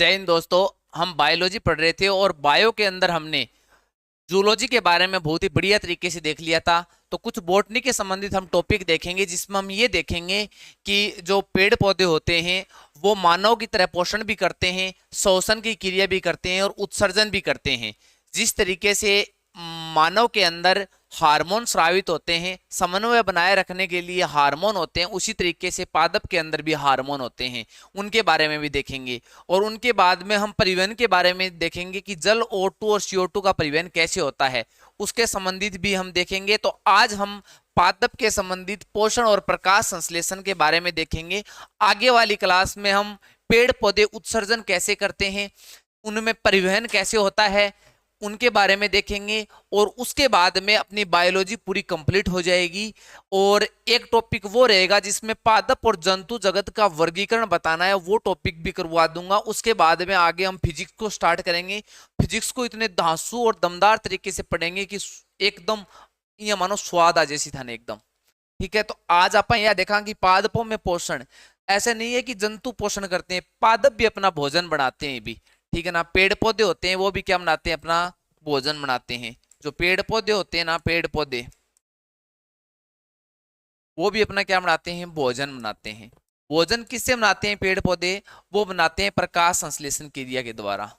जय हिंद दोस्तों। हम बायोलॉजी पढ़ रहे थे और बायो के अंदर हमने जूलॉजी के बारे में बहुत ही बढ़िया तरीके से देख लिया था। तो कुछ बॉटनी के संबंधित हम टॉपिक देखेंगे जिसमें हम ये देखेंगे कि जो पेड़ पौधे होते हैं वो मानव की तरह पोषण भी करते हैं, श्वसन की क्रिया भी करते हैं और उत्सर्जन भी करते हैं। जिस तरीके से मानव के अंदर हार्मोन स्रावित होते हैं, समन्वय बनाए रखने के लिए हार्मोन होते हैं, उसी तरीके से पादप के अंदर भी हार्मोन होते हैं, उनके बारे में भी देखेंगे। और उनके बाद में हम परिवहन के बारे में देखेंगे कि जल O2 और CO2 का परिवहन कैसे होता है, उसके संबंधित भी हम देखेंगे। तो आज हम पादप के संबंधित पोषण और प्रकाश संश्लेषण के बारे में देखेंगे। आगे वाली क्लास में हम पेड़ पौधे उत्सर्जन कैसे करते हैं, उनमें परिवहन कैसे होता है, उनके बारे में देखेंगे। और उसके बाद में अपनी बायोलॉजी पूरी कंप्लीट हो जाएगी। और एक टॉपिक वो रहेगा जिसमें पादप और जंतु जगत का वर्गीकरण बताना है, वो टॉपिक भी करवा दूंगा। उसके बाद में आगे हम फिजिक्स को स्टार्ट करेंगे। फिजिक्स को इतने धांसू और दमदार तरीके से पढ़ेंगे कि एकदम ये मानो स्वाद आ जैसी था एकदम। ठीक है, तो आज आप यह देखा कि पादपों में पोषण ऐसे नहीं है कि जंतु पोषण करते हैं, पादप भी अपना भोजन बनाते हैं भी। ठीक है ना, पेड़ पौधे होते हैं वो भी क्या बनाते हैं, अपना भोजन बनाते हैं। जो पेड़ पौधे होते हैं ना, पेड़ पौधे वो भी अपना क्या बनाते हैं, भोजन बनाते हैं। भोजन किससे बनाते हैं पेड़ पौधे, वो बनाते हैं प्रकाश संश्लेषण क्रिया के द्वारा।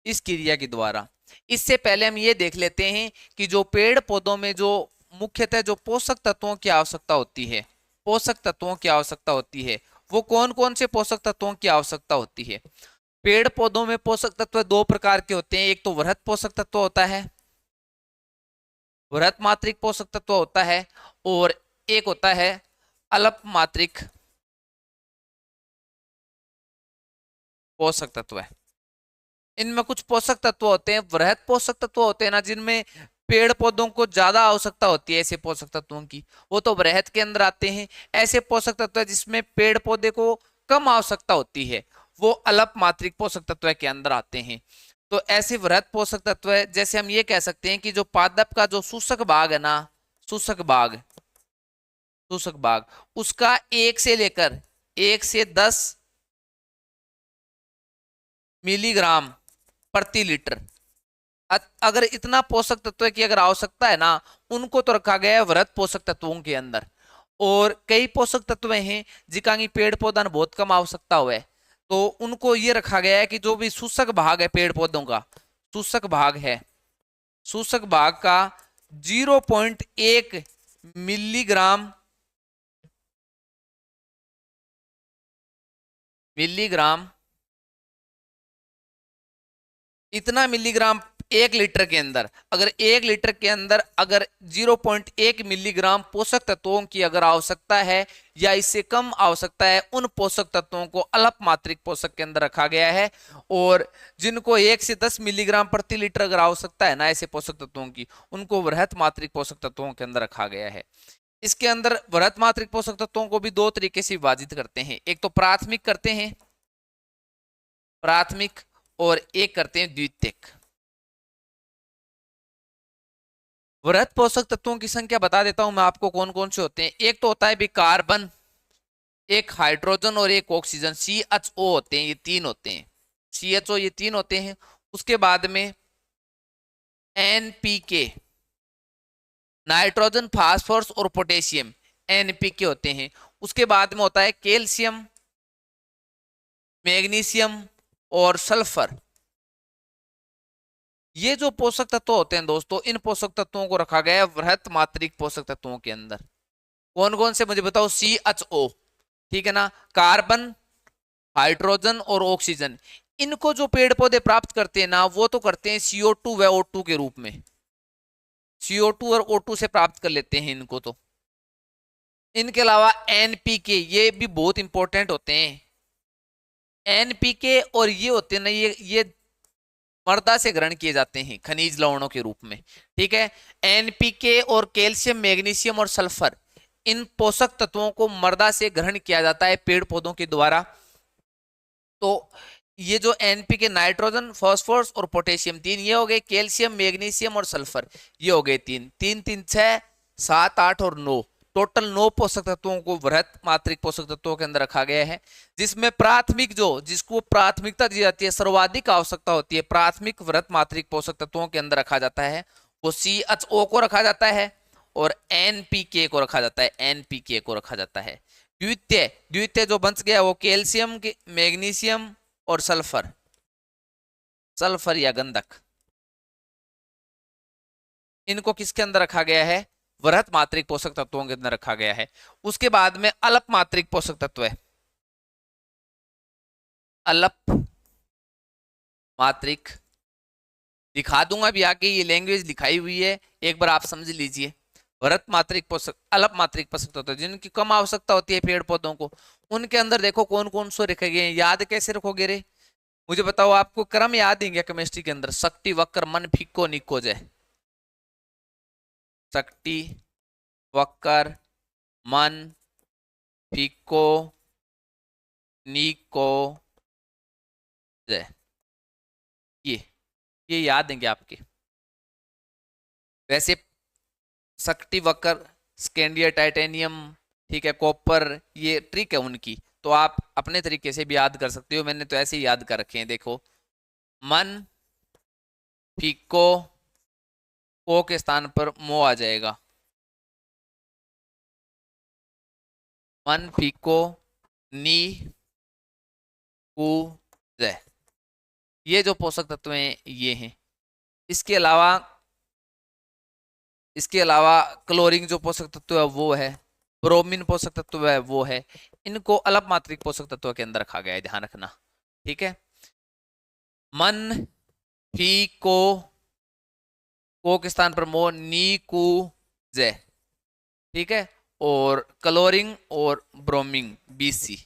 इस क्रिया के द्वारा। इससे पहले हम ये देख लेते हैं कि जो पेड़ पौधों में जो मुख्यतः जो पोषक तत्वों की आवश्यकता होती है, पोषक तत्वों की आवश्यकता होती है, वो कौन कौन से पोषक तत्वों की आवश्यकता होती है। पेड़ पौधों में पोषक तत्व दो प्रकार के होते हैं। एक तो वृहत पोषक तत्व होता है, वृहत मात्रिक पोषक तत्व होता है, और एक होता है अल्प मात्रिक पोषक तत्व है। इनमें कुछ पोषक तत्व होते हैं, वृहत पोषक तत्व होते हैं ना, जिनमें पेड़ पौधों को ज्यादा आवश्यकता होती है ऐसे पोषक तत्वों की, वो तो वृहत के अंदर आते हैं। ऐसे पोषक तत्व जिसमें पेड़ पौधे को कम आवश्यकता होती है, वो अल्प मात्रिक पोषक तत्व के अंदर आते हैं। तो ऐसे वृहत पोषक तत्व जैसे हम ये कह सकते हैं कि जो पादप का जो शूसक भाग है ना, शूसक भाग, शूसक भाग उसका 1 से 10 मिलीग्राम प्रति लीटर, अगर इतना पोषक तत्व की अगर आवश्यकता है ना, उनको तो रखा गया है वृहत पोषक तत्वों के अंदर। और कई पोषक तत्व हैं जिनका की पेड़ पौधा ने बहुत कम आवश्यकता हुआ है, तो उनको ये रखा गया है कि जो भी शूसक भाग है पेड़ पौधों का, शूसक भाग है, शूसक भाग का 0.1 मिलीग्राम इतना मिलीग्राम 1 लीटर के अंदर, अगर 1 लीटर के अंदर अगर 0.1 मिलीग्राम पोषक तत्वों की अगर आवश्यकता है या इससे कम आवश्यकता है, उन पोषक तत्वों को अल्प मात्रिक पोषक के अंदर रखा गया है। और जिनको 1 से 10 मिलीग्राम प्रति लीटर अगर आवश्यकता है ना ऐसे पोषक तत्वों की, उनको वृहत मात्रिक पोषक तत्वों के अंदर रखा गया है। इसके अंदर वृहत मात्रिक पोषक तत्वों को भी दो तरीके से विभाजित करते हैं, एक तो प्राथमिक करते हैं, प्राथमिक, और एक करते हैं द्वितीयक। वृहत पोषक तत्वों की संख्या बता देता हूं मैं आपको कौन कौन से होते हैं। एक तो होता है कार्बन, एक हाइड्रोजन और एक ऑक्सीजन, CHO होते हैं, ये तीन होते हैं, CHO ये तीन होते हैं। उसके बाद में NPK, नाइट्रोजन फास्फोरस और पोटेशियम, NPK होते हैं। उसके बाद में होता है कैल्शियम, मैग्नीशियम और सल्फर। ये जो पोषक तत्व होते हैं दोस्तों, इन पोषक तत्वों को रखा गया है वृहत मात्रिक पोषक तत्वों के अंदर। कौन कौन से मुझे बताओ, CHO, ठीक है ना, कार्बन, हाइड्रोजन और ऑक्सीजन। इनको जो पेड़ पौधे प्राप्त करते हैं ना, वो तो करते हैं CO2 व O2 के रूप में, CO2 और O2 से प्राप्त कर लेते हैं इनको। तो इनके अलावा NPK, ये भी बहुत इंपॉर्टेंट होते हैं। NPK और ये होते हैं ना, ये मृदा से ग्रहण किए जाते हैं खनिज लवणों के रूप में। ठीक है, NPK और कैल्शियम, मैग्नीशियम और सल्फर, इन पोषक तत्वों को मृदा से ग्रहण किया जाता है पेड़ पौधों के द्वारा। तो ये जो NPK, नाइट्रोजन, फास्फोरस और पोटेशियम, तीन ये हो गए, कैल्शियम, मैग्नीशियम और सल्फर ये हो गए तीन, 3 3 6 7 8 और 9, टोटल 9 पोषक तत्वों को वृहत मात्रिक पोषक तत्वों के अंदर रखा गया है, जिसमें प्राथमिक जिसको प्राथमिकता दी जाती है, सर्वाधिक आवश्यकता होती है, प्राथमिक वृहत मात्रिक पोषक तत्वों के अंदर रखा जाता है, वो CHO को रखा जाता है और NPK को रखा जाता है, NPK को रखा जाता है। द्वितीय जो बच गया वो कैल्शियम, मैग्नीशियम और सल्फर या गंधक, इनको किसके अंदर रखा गया है? वृहत मात्रिक पोषक तत्वों के अंदर रखा गया है। उसके बाद में अल्प मात्रिक पोषक तत्व है, अल्प मात्रिक, दिखा दूंगा भी आगे, ये लैंग्वेज दिखाई हुई है, एक बार आप समझ लीजिए। वृहत मात्रिक पोषक, अल्प मात्रिक पोषक तत्व जिनकी कम आवश्यकता होती है पेड़ पौधों को, उनके अंदर देखो कौन कौन से रखे गए हैं। याद कैसे रखोगे रे? मुझे बताओ, आपको क्रम याद है क्या केमिस्ट्री के अंदर? शक्ति, वक्र, मन, फिक्को, निकोज है। शक्ति, वक्र, मन, फिक्को, निकोज, ये याद देंगे आपके। वैसे शक्ति, वक्र, स्कैंडिया, टाइटेनियम, ठीक है, कॉपर, ये ट्रिक है उनकी, तो आप अपने तरीके से भी याद कर सकते हो। मैंने तो ऐसे ही याद कर रखे हैं। देखो, मन, फिक्को, को के स्थान पर मो आ जाएगा, मन, फिक्को, नी, कु, जय, ये जो पोषक तत्व हैं ये हैं। इसके अलावा क्लोरीन जो पोषक तत्व है वो है, ब्रोमीन पोषक तत्व है वो है। इनको अल्प मात्रिक पोषक तत्व के अंदर रखा गया है, ध्यान रखना, ठीक है। मन, फी, को के स्थान पर मो, नी, कु, जे, ठीक है, और क्लोरीन और ब्रोमीन, BC,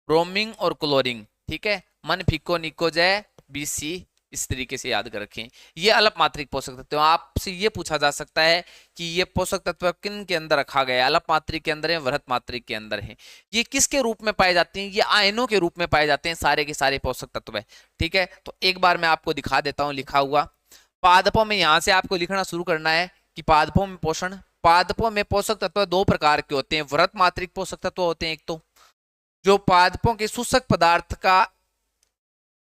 ब्रोमीन और क्लोरीन, ठीक है। मन, फिको, निको, जय, BC, इस तरीके से याद कर रखें। ये अल्प मात्रिक पोषक तत्व। आपसे ये पूछा जा सकता है कि ये पोषक तत्व किन के अंदर रखा गया है? अल्प मात्रिक के अंदर है, वृहत मात्रिक के अंदर है। ये किसके रूप में पाए जाते हैं? ये आयनों के रूप में पाए जाते हैं, सारे के सारे पोषक तत्व है, ठीक है। तो एक बार मैं आपको दिखा देता हूं लिखा हुआ पादपों में। यहां से आपको लिखना शुरू करना है कि पादपों में पोषण, पादपों में पोषक तत्व 2 प्रकार के होते हैं। वृहत मात्रिक पोषक तत्व होते हैं, एक तो जो पादपों के शोषक पदार्थ का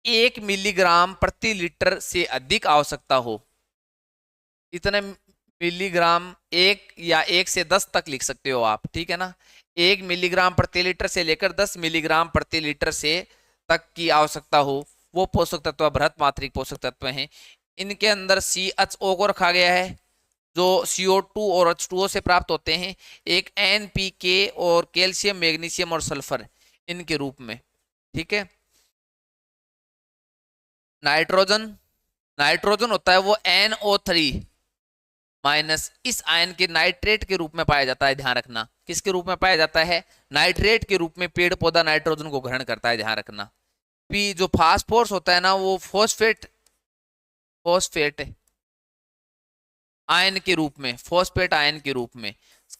1 मिलीग्राम प्रति लीटर से अधिक आवश्यकता हो, इतने मिलीग्राम, 1 या 1 से 10 तक लिख सकते हो आप, ठीक है ना। 1 मिलीग्राम प्रति लीटर से लेकर 10 मिलीग्राम प्रति लीटर से तक की आवश्यकता हो, वो पोषक तत्व बृहत मात्रिक पोषक तत्व हैं। इनके अंदर CHO को रखा गया है, जो CO2 और H2O से प्राप्त होते हैं, एक NPK और कैल्शियम, मैग्नीशियम और सल्फर इनके रूप में, ठीक है। नाइट्रोजन होता है वो NO3 माइनस, इस आयन के नाइट्रेट के रूप में पाया जाता है, ध्यान रखना। किसके रूप में पाया जाता है? नाइट्रेट के रूप में पेड़ पौधा नाइट्रोजन को ग्रहण करता है, ध्यान रखना। पी जो फास्फोरस होता है ना, वो फॉस्फेट आयन के रूप में, फॉस्फेट आयन के रूप में।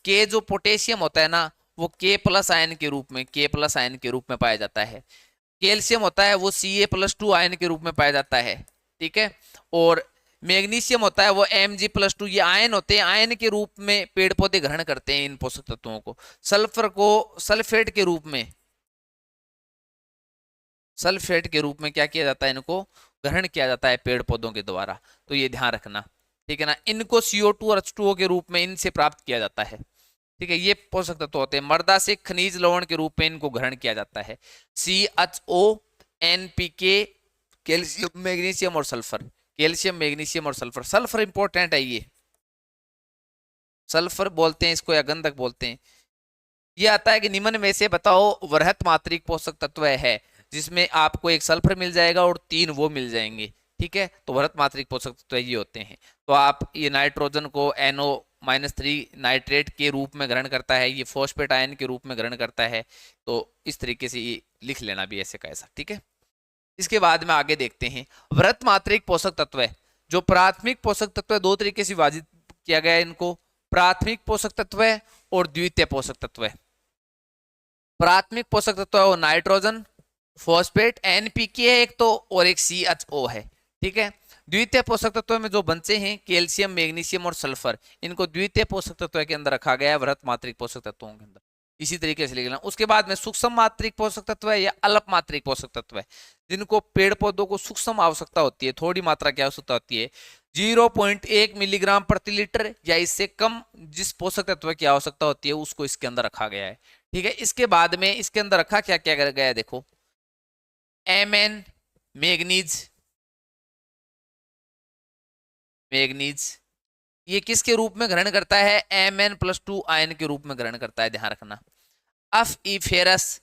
के जो पोटेशियम होता है ना, वो K+ आयन के रूप में, K+ आयन के रूप में पाया जाता है। कैल्शियम होता है वो Ca+2 आयन के रूप में पाया जाता है, ठीक है। और मैग्नीशियम होता है वो Mg+2, ये आयन होते हैं, आयन के रूप में पेड़ पौधे ग्रहण करते हैं इन पोषक तत्वों को। सल्फर को सल्फेट के रूप में, क्या किया जाता है? इनको ग्रहण किया जाता है पेड़ पौधों के द्वारा, तो ये ध्यान रखना, ठीक है ना। इनको CO2 और H2O के रूप में इनसे प्राप्त किया जाता है, ठीक है। ये पोषक तत्व होते हैं। मृदा से खनिज लवण के रूप में इनको ग्रहण किया जाता है। CHO, NPK, कैल्शियम, मैग्नीशियम और सल्फर, कैल्शियम, मैग्नीशियम और सल्फर। सल्फर इंपॉर्टेंट है, ये सल्फर बोलते हैं इसको या गंधक बोलते हैं। ये आता है कि निम्न में से बताओ वृहत मात्रिक पोषक तत्व है, जिसमें आपको एक सल्फर मिल जाएगा और 3 वो मिल जाएंगे, ठीक है। तो वृहत मात्रिक पोषक तत्व ये होते हैं। तो आप ये नाइट्रोजन को NO-3 नाइट्रेट के रूप में ग्रहण करता है, ये फॉस्फेट आयन के रूप में ग्रहण करता है, तो इस तरीके से ये लिख लेना भी ऐसे का ऐसा, ठीक है। इसके बाद में आगे देखते हैं वृहत मात्रिक पोषक तत्व है। जो प्राथमिक पोषक तत्व है, 2 तरीके से विभाजित किया गया है इनको, प्राथमिक पोषक तत्व है और द्वितीय पोषक तत्व है। प्राथमिक पोषक तत्व है वो नाइट्रोजन, फॉस्फेट, NPK है एक तो, और एक CHO है, ठीक है। द्वितीय पोषक तत्व में जो बचे हैं कैल्शियम, मैग्नीशियम और सल्फर, इनको द्वितीय पोषक तत्व के अंदर रखा गया है, वृहत मात्रिक पोषक तत्वों के अंदर। इसी तरीके से लिखना। उसके बाद में सूक्ष्म मात्रिक पोषक तत्व है या अल्प मात्रिक पोषक तत्व है, जिनको पेड़ पौधों को सूक्ष्म आवश्यकता होती है, थोड़ी मात्रा की आवश्यकता होती है, 0.1 मिलीग्राम प्रति लीटर या इससे कम जिस पोषक तत्व की आवश्यकता होती है उसको इसके अंदर रखा गया है। ठीक है, इसके बाद में इसके अंदर रखा क्या क्या गया है, देखो Mn मैग्नीज, मैग्नीज ये किसके रूप में ग्रहण करता है, Mn+2 आयन के रूप में ग्रहण करता है, ध्यान रखना। Fe फेरस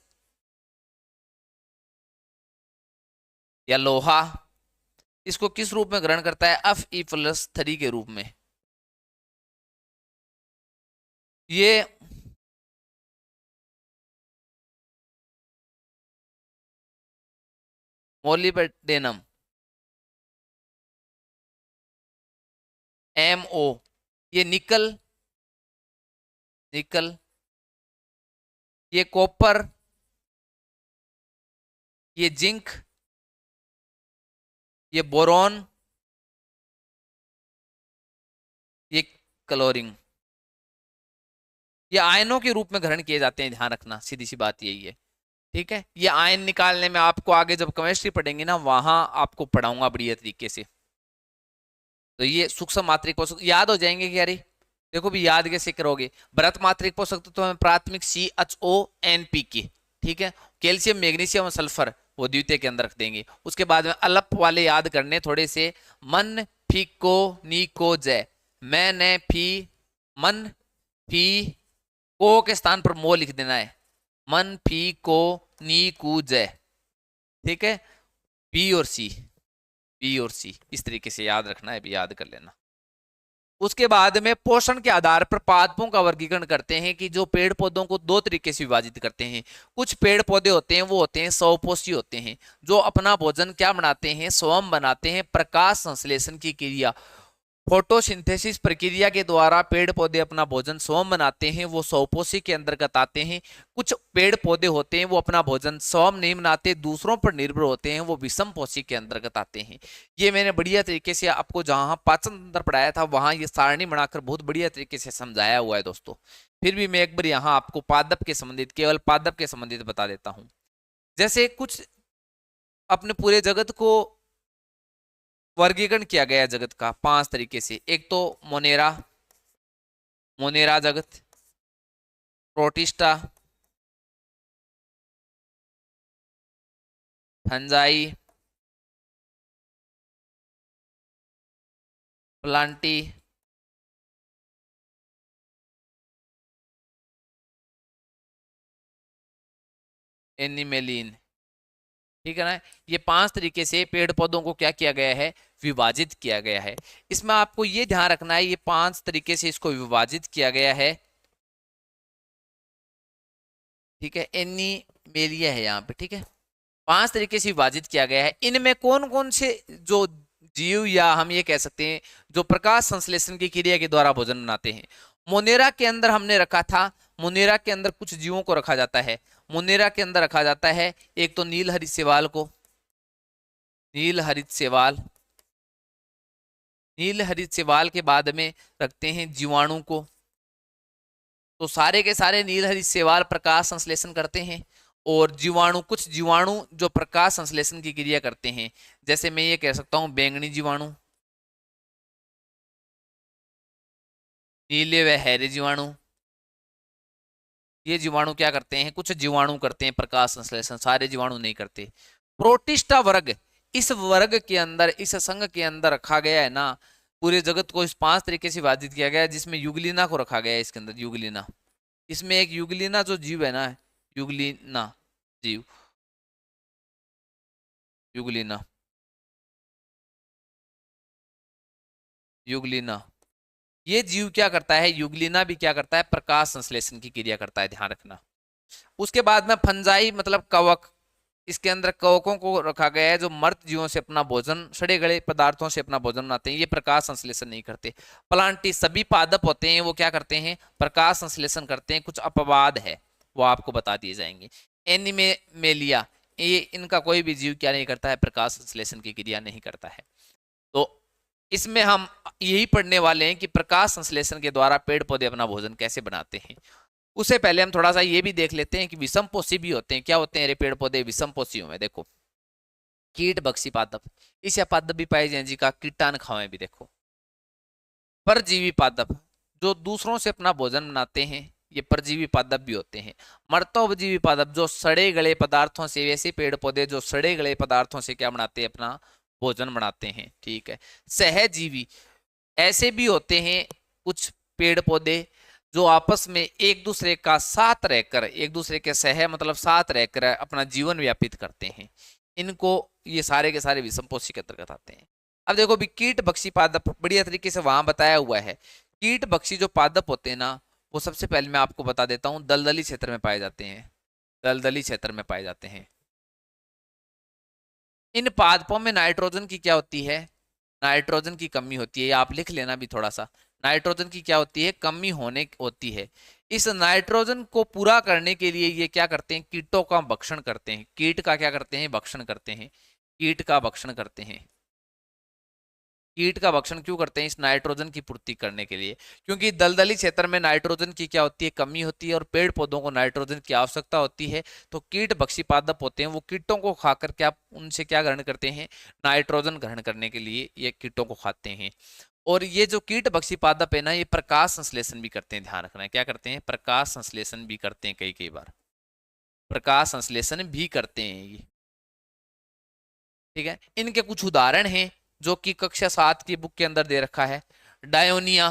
या लोहा, इसको किस रूप में ग्रहण करता है, Fe+3 के रूप में। ये मोलिब्डेनम MO, ये निकल, निकल, ये कॉपर, ये जिंक, ये बोरॉन, ये क्लोरीन, ये आयनों के रूप में ग्रहण किए जाते हैं, ध्यान रखना, सीधी सी बात यही है। ठीक है, ये आयन निकालने में आपको आगे जब केमिस्ट्री पढ़ेंगे ना वहां आपको पढ़ाऊंगा बढ़िया तरीके से। तो ये सूक्ष्म मात्रिक पोषक याद हो जाएंगे कि अरे देखो भी याद कैसे करोगे। बृहत मात्रिक पोषक तो हमें प्राथमिक CHONP, ठीक है, कैल्शियम, मैग्नीशियम और सल्फर वो द्वितीय के अंदर रख देंगे। उसके बाद में अल्प वाले याद करने थोड़े से, मन फीको नीको जय, मैंने फी, मन फी को के स्थान पर मो लिख देना है, मन फी को नी कू जय। ठीक है, बी और सी, बी और सी इस तरीके से याद रखना है, भी याद कर लेना। उसके बाद में पोषण के आधार पर पादपों का वर्गीकरण करते हैं कि जो पेड़ पौधों को दो तरीके से विभाजित करते हैं। कुछ पेड़ पौधे होते हैं वो होते हैं स्वपोषी होते हैं, जो अपना भोजन क्या बनाते हैं, स्वयं बनाते हैं। प्रकाश संश्लेषण की क्रिया, फोटोसिंथेसिस प्रक्रिया के द्वारा पेड़ पौधे अपना भोजन स्वयं बनाते हैं, वो स्वपोषी के अंतर्गत आते हैं। कुछ पेड़ पौधे होते हैं वो अपना भोजन स्वयं नहीं बनाते, दूसरों पर निर्भर होते हैं, वो विषमपोषी के अंतर्गत आते हैं। ये मैंने बढ़िया तरीके से आपको जहां पाचन तंत्र पढ़ाया था वहां ये सारणी बनाकर बहुत बढ़िया तरीके से समझाया हुआ है दोस्तों। फिर भी मैं एक बार यहाँ आपको पादप के संबंधित, केवल पादप के संबंधित बता देता हूँ। जैसे कुछ अपने पूरे जगत को वर्गीकरण किया गया जगत का 5 तरीके से। एक तो मोनेरा, मोनेरा जगत, प्रोटिस्टा, फंजाई, प्लांटी, एनिमेलिन। ठीक है ना, ये 5 तरीके से पेड़ पौधों को क्या किया गया है, विभाजित किया गया है। इसमें आपको ये ध्यान रखना है ये 5 तरीके से इसको विभाजित किया गया है। ठीक है, एनिमेलिया है यहाँ पे। ठीक है, 5 तरीके से विभाजित किया गया है। इनमें कौन कौन से जो जीव या हम ये कह सकते हैं जो प्रकाश संश्लेषण की क्रिया के द्वारा भोजन बनाते हैं। मोनेरा के अंदर हमने रखा था, मोनेरा के अंदर कुछ जीवों को रखा जाता है। मोनेरा के अंदर रखा जाता है एक तो नील हरित शैवाल को, नील हरित शैवाल, नील हरित शैवाल के बाद में रखते हैं जीवाणु को। तो सारे के सारे नील हरित शैवाल प्रकाश संश्लेषण करते हैं। और जीवाणु, कुछ जीवाणु जो प्रकाश संश्लेषण की क्रिया करते हैं, जैसे मैं ये कह सकता हूं बैंगनी जीवाणु, नीले व हरे जीवाणु। ये जीवाणु क्या करते हैं, कुछ जीवाणु करते हैं प्रकाश संश्लेषण, सारे जीवाणु नहीं करते। प्रोटिस्टा वर्ग, इस वर्ग के अंदर, इस संघ के अंदर रखा गया है ना, पूरे जगत को इस 5 तरीके से विभाजित किया गया है, जिसमें युगलिना को रखा गया है इसके अंदर। युगलिना, इसमें एक युगलिना जो जीव है ना, युगलिना जीव, युगलिना, युगलिना, ये जीव क्या करता है, युगलिना भी क्या करता है, प्रकाश संश्लेषण की क्रिया करता है, ध्यान रखना। उसके बाद में फंजाई मतलब कवक, इसके अंदर कवकों को रखा गया है जो मृत जीवों से अपना भोजन, सड़े गले पदार्थों से अपना भोजन बनाते हैं, ये प्रकाश संश्लेषण नहीं करते। प्लांटी, सभी पादप होते हैं वो क्या करते हैं, प्रकाश संश्लेषण करते हैं। कुछ अपवाद है वो आपको बता दिए जाएंगे। एनिमेलिया, ये इनका कोई भी जीव क्या नहीं करता है, प्रकाश संश्लेषण की क्रिया नहीं करता है। तो इसमें हम यही पढ़ने वाले हैं कि प्रकाश संश्लेषण के द्वारा पेड़ पौधे अपना भोजन कैसे बनाते हैं। उससे पहले हम थोड़ा सा ये भी देख लेते हैं कि विषमपोषी भी होते हैं। क्या होते हैं ये पेड़ पौधे विषमपोषी में? देखो, कीट बक्सी पादप, इस पादप भी पाए जाए जी का कीटान खावे भी। देखो, परजीवी पादप जो दूसरों से अपना भोजन बनाते हैं, ये परजीवी पादप भी होते हैं। मर्तोपजीवी पादप जो सड़े गले पदार्थों से, वैसे पेड़ पौधे जो सड़े गले पदार्थों से क्या बनाते हैं? अपना भोजन बनाते हैं। ठीक है। सहजीवी ऐसे भी होते हैं कुछ पेड़ पौधे जो आपस में एक दूसरे का साथ रहकर, एक दूसरे के सह मतलब साथ रहकर अपना जीवन व्यापित करते हैं। इनको ये सारे के सारे विषमपोषी के अंतर्गत आते हैं। अब देखो भी कीट बक्सी पादप बढ़िया तरीके से वहां बताया हुआ है। कीट बक्सी जो पादप होते हैं ना, वो सबसे पहले मैं आपको बता देता हूँ दलदली क्षेत्र में पाए जाते हैं। दलदली क्षेत्र में पाए जाते हैं। इन पादपों में नाइट्रोजन की क्या होती है? नाइट्रोजन की कमी होती है। आप लिख लेना भी थोड़ा सा, नाइट्रोजन की क्या होती है? कमी होने होती है। इस नाइट्रोजन को पूरा करने के लिए ये क्या करते हैं? कीटों का भक्षण करते हैं। कीट का क्या करते हैं? भक्षण करते हैं। कीट का भक्षण करते हैं। कीट का भक्षण क्यों करते हैं? इस नाइट्रोजन की पूर्ति करने के लिए। क्योंकि दलदली क्षेत्र में नाइट्रोजन की क्या होती है? कमी होती है, और पेड़ पौधों को नाइट्रोजन की आवश्यकता होती है। तो कीट भक्षी पादप होते हैं, वो कीटों को खाकर क्या उनसे क्या ग्रहण करते हैं? नाइट्रोजन ग्रहण करने के लिए ये कीटों को खाते हैं। और ये जो कीट भक्षी पादप है ना, ये प्रकाश संश्लेषण भी करते हैं। ध्यान रखना है, क्या करते हैं? प्रकाश संश्लेषण भी करते हैं। कई कई बार प्रकाश संश्लेषण भी करते हैं ये। ठीक है। इनके कुछ उदाहरण हैं जो कि कक्षा 7 की बुक के अंदर दे रखा है। डायोनिया,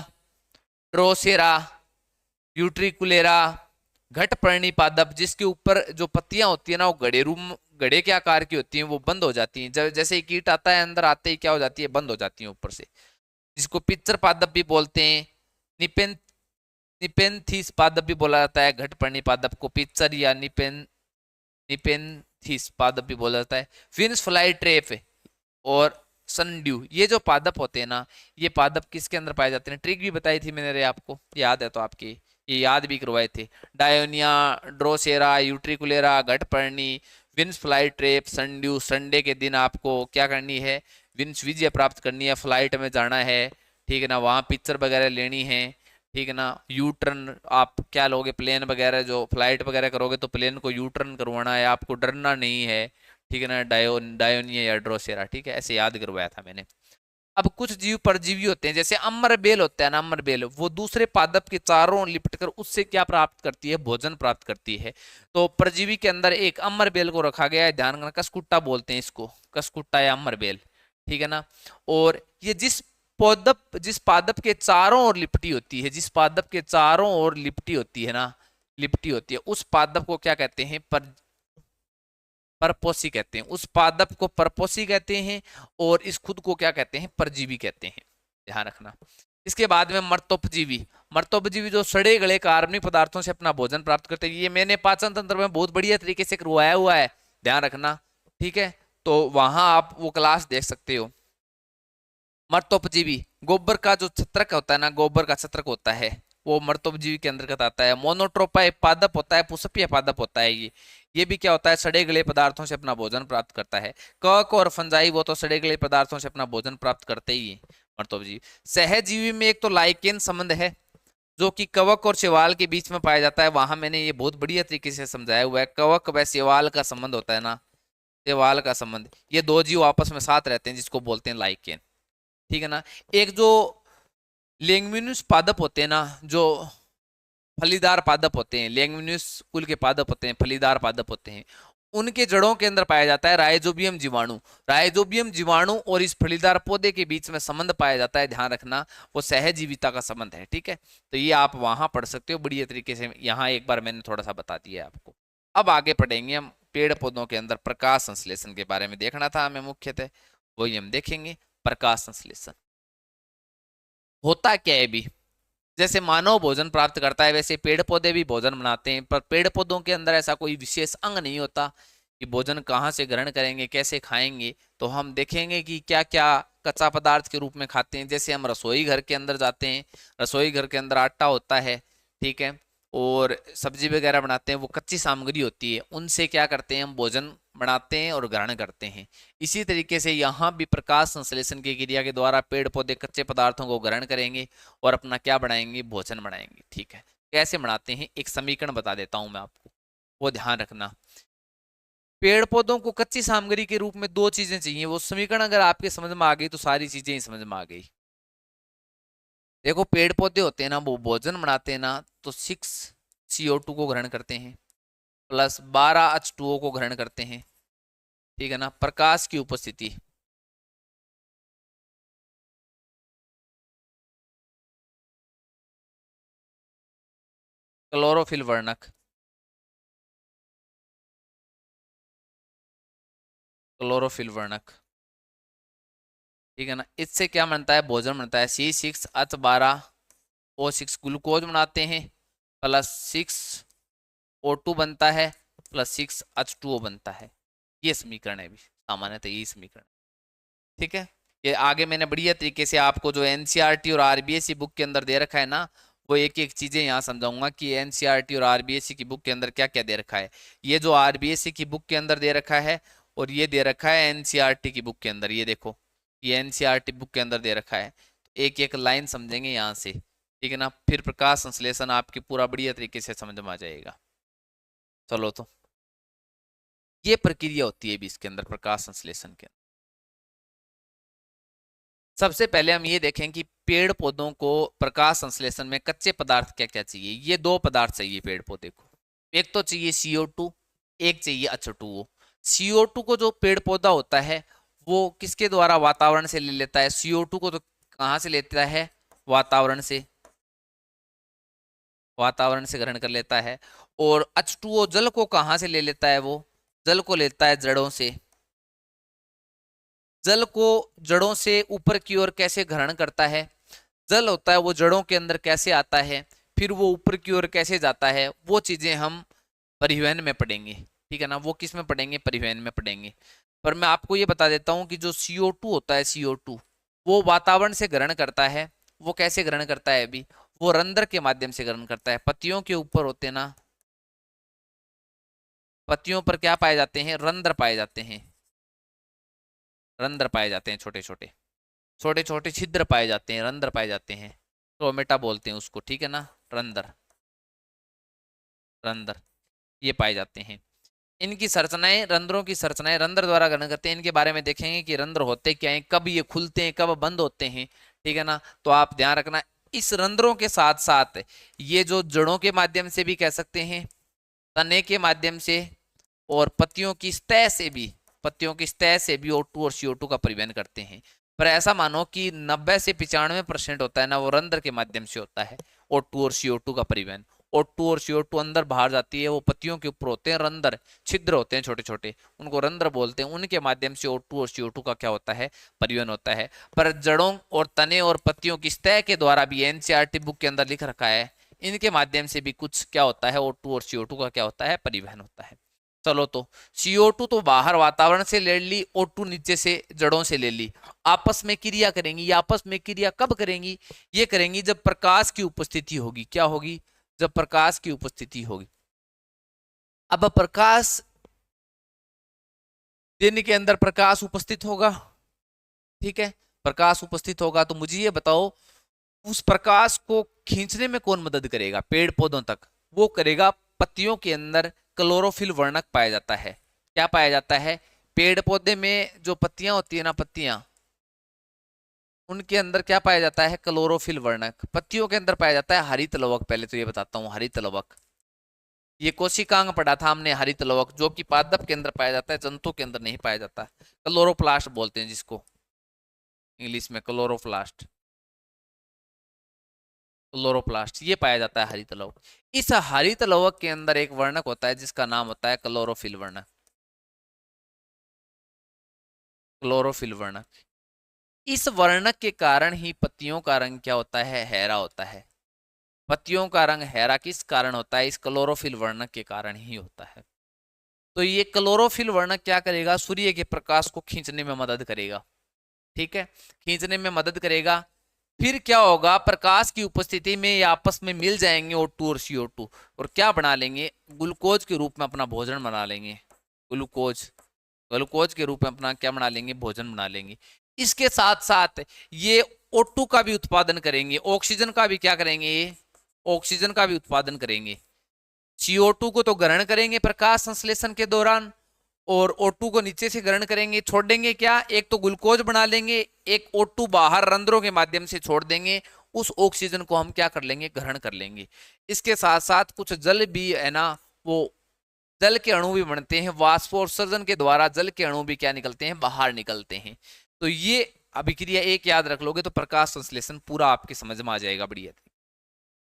ड्रोसेरा, यूट्रिकुलेरा, घटपर्णी पादप, जिसके ऊपर जो पत्तियां होती है ना, वो गड़े के आकार की होती हैं, वो बंद हो जाती हैं। जब जैसे ही कीट आता है अंदर आते ही क्या हो जाती है? बंद हो जाती है ऊपर से। जिसको पिक्चर पादप भी बोलते हैं। निपेन निपेंथिस पादप भी बोला जाता है। घटपर्णी पादप को पिक्चर या निपेंथिस पादप भी बोला जाता है। फिन्स फ्लाई ट्रेप और सनड्यू, ये जो पादप होते हैं ना, ये पादप किसके अंदर पाए जाते हैं? ट्रिक भी बताई थी मैंने रे, आपको याद है तो आपके ये याद भी करवाए थे। डायोनिया, ड्रोसेरा, यूट्रिकुलेरा, घटपर्णी, venus fly trap, sundew. Sunday के दिन आपको क्या करनी है? विंस विजय प्राप्त करनी है, फ्लाइट में जाना है। ठीक है ना, वहाँ पिक्चर वगैरह लेनी है। ठीक है ना, यू टर्न आप क्या लोगे? प्लेन वगैरह जो फ्लाइट वगैरह करोगे तो प्लेन को यू टर्न करवाना है, आपको डरना नहीं है। ठीक है ना, डायोनिया या ड्रोसेरा। ठीक है, ऐसे याद करवाया था मैंने। अब कुछ जीव परजीवी होते हैं, जैसे अमरबेल होता है ना, अमरबेल वो दूसरे पादप के चारों लिपट कर उससे क्या प्राप्त करती है? भोजन प्राप्त करती है। तो परजीवी के अंदर एक अमरबेल को रखा गया है। ध्यान रखना, कसकुट्टा बोलते हैं इसको, कसकुट्टा या अमरबेल। ठीक है ना। और ये जिस पादप के चारों ओर लिपटी होती है, जिस पादप के चारों ओर लिपटी होती है ना, लिपटी होती है, उस पादप को क्या कहते हैं? परपोषी कहते हैं। उस पादप को परपोषी कहते हैं, और इस खुद को क्या कहते हैं? परजीवी कहते हैं। ध्यान रखना। इसके बाद में मर्तोपजीवी। मर्तोपजीवी जो सड़े गले कार्बनिक पदार्थों से अपना भोजन प्राप्त करते हैं। ये मैंने पाचन तंत्र में बहुत बढ़िया तरीके से करवाया हुआ है, ध्यान रखना। ठीक है, तो वहां आप वो क्लास देख सकते हो। मर्तोपजीवी, गोबर का जो छत्रक होता है ना, गोबर का छत्रक होता है, वो मर्तोपजीवी के अंतर्गत आता है। मोनोट्रोपा एक पादप होता है, पुष्पीय पादप होता है ये भी क्या होता है? सड़े गले पदार्थों से अपना भोजन प्राप्त करता है। कवक और फंजाई वो तो सड़े गले पदार्थों से अपना भोजन प्राप्त करते ही मर्तोपजीवी। सहजीवी में एक तो लाइकेन संबंध है, जो कि कवक और शैवाल के बीच में पाया जाता है। वहां मैंने ये बहुत बढ़िया तरीके से समझाया हुआ है। कवक व शैवाल का संबंध होता है ना, शैवाल का संबंध, ये दो जीव आपस में साथ रहते हैं, जिसको बोलते हैं लाइकेन। ठीक है ना। एक जो लेग्यूमिनस पादप होते हैं ना, जो फलीदार पादप होते हैं, लेग्यूमिनस कुल के पादप होते हैं, फलीदार पादप होते हैं, उनके जड़ों के अंदर पाया जाता है राइजोबियम जीवाणु। राइजोबियम जीवाणु और इस फलीदार पौधे के बीच में संबंध पाया जाता है। ध्यान रखना, वो सहजीविता का संबंध है। ठीक है, तो ये आप वहां पढ़ सकते हो बढ़िया तरीके से। यहाँ एक बार मैंने थोड़ा सा बता दिया है आपको। अब आगे पढ़ेंगे हम पेड़ पौधों के अंदर प्रकाश संश्लेषण के बारे में। देखना था हमें मुख्यतः, वही हम देखेंगे। प्रकाश संश्लेषण होता क्या है भी? जैसे मानव भोजन प्राप्त करता है, वैसे पेड़ पौधे भी भोजन बनाते हैं। पर पेड़ पौधों के अंदर ऐसा कोई विशेष अंग नहीं होता कि भोजन कहाँ से ग्रहण करेंगे, कैसे खाएंगे। तो हम देखेंगे कि क्या क्या कच्चा पदार्थ के रूप में खाते हैं। जैसे हम रसोई घर के अंदर जाते हैं, रसोई घर के अंदर आटा होता है। ठीक है, और सब्जी वगैरह बनाते हैं, वो कच्ची सामग्री होती है, उनसे क्या करते हैं हम भोजन बनाते हैं और ग्रहण करते हैं। इसी तरीके से यहाँ भी प्रकाश संश्लेषण की क्रिया के द्वारा पेड़ पौधे कच्चे पदार्थों को ग्रहण करेंगे और अपना क्या बनाएंगे, भोजन बनाएंगे। ठीक है, कैसे बनाते हैं एक समीकरण बता देता हूं मैं आपको, वो ध्यान रखना। पेड़ पौधों को कच्ची सामग्री के रूप में दो चीजें चाहिए, वो समीकरण अगर आपके समझ में आ गई तो सारी चीजें ही समझ में आ गई। देखो पेड़ पौधे होते हैं ना, वो भोजन बनाते हैं ना, तो 6 CO2 को ग्रहण करते हैं प्लस 12 H2O को ग्रहण करते हैं। ठीक है ना, प्रकाश की उपस्थिति, क्लोरोफिल वर्णक, क्लोरोफिल वर्णक। ठीक है ना, इससे क्या बनता है, भोजन बनता है। C6H12O6 ग्लूकोज बनाते हैं प्लस 6O2 बनता है प्लस 6H2O बनता है। ये समीकरण है भी, सामान्यतः यही समीकरण। ठीक है, ये आगे मैंने बढ़िया तरीके से आपको जो एनसीईआरटी और आरबीएसई बुक के अंदर दे रखा है ना, वो एक एक चीजें यहाँ समझाऊंगा कि एनसीईआरटी और आरबीएसई की बुक के अंदर क्या क्या दे रखा है। ये जो आरबीएसई की बुक के अंदर दे रखा है और ये दे रखा है एनसीईआरटी की बुक के अंदर, ये देखो ये एनसीईआरटी बुक के अंदर दे रखा है। एक एक लाइन समझेंगे यहाँ से, ठीक है ना, फिर प्रकाश संश्लेषण आपकी पूरा बढ़िया तरीके से समझ में आ जाएगा। चलो तो ये प्रक्रिया होती है भी इसके अंदर, प्रकाश संश्लेषण के अंदर। सबसे पहले हम ये देखें कि पेड़ पौधों को प्रकाश संश्लेषण में कच्चे पदार्थ क्या क्या चाहिए। ये दो पदार्थ चाहिए पेड़ पौधे को, एक तो चाहिए CO2, एक चाहिए H2O। CO2 को जो पेड़ पौधा होता है वो किसके द्वारा वातावरण से ले लेता है, CO2 को तो कहाँ से लेता है, वातावरण से, वातावरण से ग्रहण कर लेता है। और H2O जल को कहाँ से ले लेता है, वो जल को लेता है जड़ों से। जल को जड़ों से ऊपर की ओर कैसे ग्रहण करता है, जल होता है वो जड़ों के अंदर कैसे आता है, फिर वो ऊपर की ओर कैसे जाता है, वो चीजें हम परिवहन में पढ़ेंगे। ठीक है ना, वो किस में पढ़ेंगे, परिवहन में पढ़ेंगे। पर मैं आपको ये बता देता हूँ कि जो CO2 होता है, CO2 वो वातावरण से ग्रहण करता है। वो कैसे ग्रहण करता है, अभी वो रंध्र के माध्यम से ग्रहण करता है। पत्तियों के ऊपर होते ना, पत्तियों पर क्या पाए जाते हैं, रंध्र पाए जाते हैं, रंध्र पाए जाते हैं, छोटे छोटे छोटे छोटे छिद्र पाए जाते हैं, रंध्र पाए जाते हैं। टोमेटा बोलते हैं उसको, ठीक है ना, रंध्र, रंध्र ये पाए जाते हैं। इनकी संरचनाएं, रंध्रों की संरचनाएं रंध्र द्वारा ग्रहण करते हैं। इनके बारे में देखेंगे कि रंध्र होते क्या हैं, कब ये खुलते हैं, कब बंद होते हैं। ठीक है ना, तो आप ध्यान रखना। इस रंध्रों के साथ साथ ये जो जड़ों के माध्यम से भी कह सकते हैं, तने के माध्यम से, और पत्तियों की सतह से भी, पत्तियों की सतह से भी O2 और CO2 का परिवहन करते हैं। पर ऐसा मानो कि 90 से 95% होता है ना, वो रंध्र के माध्यम से होता है O2 और CO2 का परिवहन। O2 और CO2 अंदर बाहर जाती है, वो पत्तियों के ऊपर होते हैं रंध्र, छिद्र होते हैं छोटे छोटे, उनको रंध्र बोलते हैं। उनके माध्यम से O2 और CO2 का क्या होता है, परिवहन होता है। पर जड़ों और तने और पत्तियों की सतह के द्वारा भी एनसीईआरटी बुक के अंदर लिख रखा है, इनके माध्यम से भी कुछ क्या होता है, O2 और CO2 का क्या होता है, परिवहन होता है। चलो तो CO2 तो बाहर वातावरण से ले ली, O2 नीचे से जड़ों से ले ली, आपस में क्रिया करेंगी। ये आपस में क्रिया कब करेंगी, ये करेंगी जब प्रकाश की उपस्थिति होगी। क्या होगी, जब प्रकाश की उपस्थिति होगी। अब प्रकाश, दिन के अंदर प्रकाश उपस्थित होगा, ठीक है, प्रकाश उपस्थित होगा, तो मुझे ये बताओ उस प्रकाश को खींचने में कौन मदद करेगा पेड़ पौधों तक, वो करेगा पत्तियों के अंदर क्लोरोफिल वर्णक पाया जाता है। क्या पाया जाता है, पेड़ पौधे में जो पत्तियां होती है ना, पत्तियां, उनके अंदर क्या पाया जाता है, क्लोरोफिल वर्णक। पत्तियों के अंदर पाया जाता है हरित लवक। पहले तो ये बताता हूँ, हरित लवक, ये कोशिकांग पढ़ा था हमने, हरित लवक, जो कि पादप के अंदर पाया जाता है, जंतु के अंदर नहीं पाया जाता। क्लोरोप्लास्ट बोलते हैं जिसको इंग्लिश में, क्लोरोप्लास्ट, क्लोरोप्लास्ट ये पाया जाता है हरित लवक। इस हरित लवक के अंदर एक वर्णक होता है जिसका नाम होता है क्लोरोफिल वर्णक, क्लोरोफिल वर्णक। इस वर्णक के कारण ही पत्तियों का रंग क्या होता है, हरा होता है। पत्तियों का रंग हरा किस कारण होता है, इस क्लोरोफिल वर्णक के कारण ही होता है। तो ये क्लोरोफिल वर्णक क्या करेगा, सूर्य के प्रकाश को खींचने में मदद करेगा। ठीक है, खींचने में मदद करेगा। फिर क्या होगा, प्रकाश की उपस्थिति में ये आपस में मिल जाएंगे O2 और CO2, और क्या बना लेंगे, ग्लूकोज के रूप में अपना भोजन बना लेंगे। ग्लूकोज, ग्लूकोज के रूप में अपना क्या बना लेंगे, भोजन बना लेंगे। इसके साथ साथ ये O2 का भी उत्पादन करेंगे, ऑक्सीजन का भी क्या करेंगे, ये ऑक्सीजन का भी उत्पादन करेंगे। CO2 को तो ग्रहण करेंगे प्रकाश संश्लेषण के दौरान, और O2 को नीचे से ग्रहण करेंगे, छोड़ देंगे क्या, एक तो ग्लूकोज बना लेंगे, एक O2 बाहर रंध्रों के माध्यम से छोड़ देंगे, उस ऑक्सीजन को हम क्या कर लेंगे, ग्रहण कर लेंगे। इसके साथ साथ कुछ जल भी है ना, वो जल के अणु भी बनते हैं, वाष्पोत्सर्जन के द्वारा जल के अणु भी क्या निकलते हैं, बाहर निकलते हैं। तो ये अभिक्रिया एक याद रख लोगे तो प्रकाश संश्लेषण पूरा आपके समझ में आ जाएगा बढ़िया।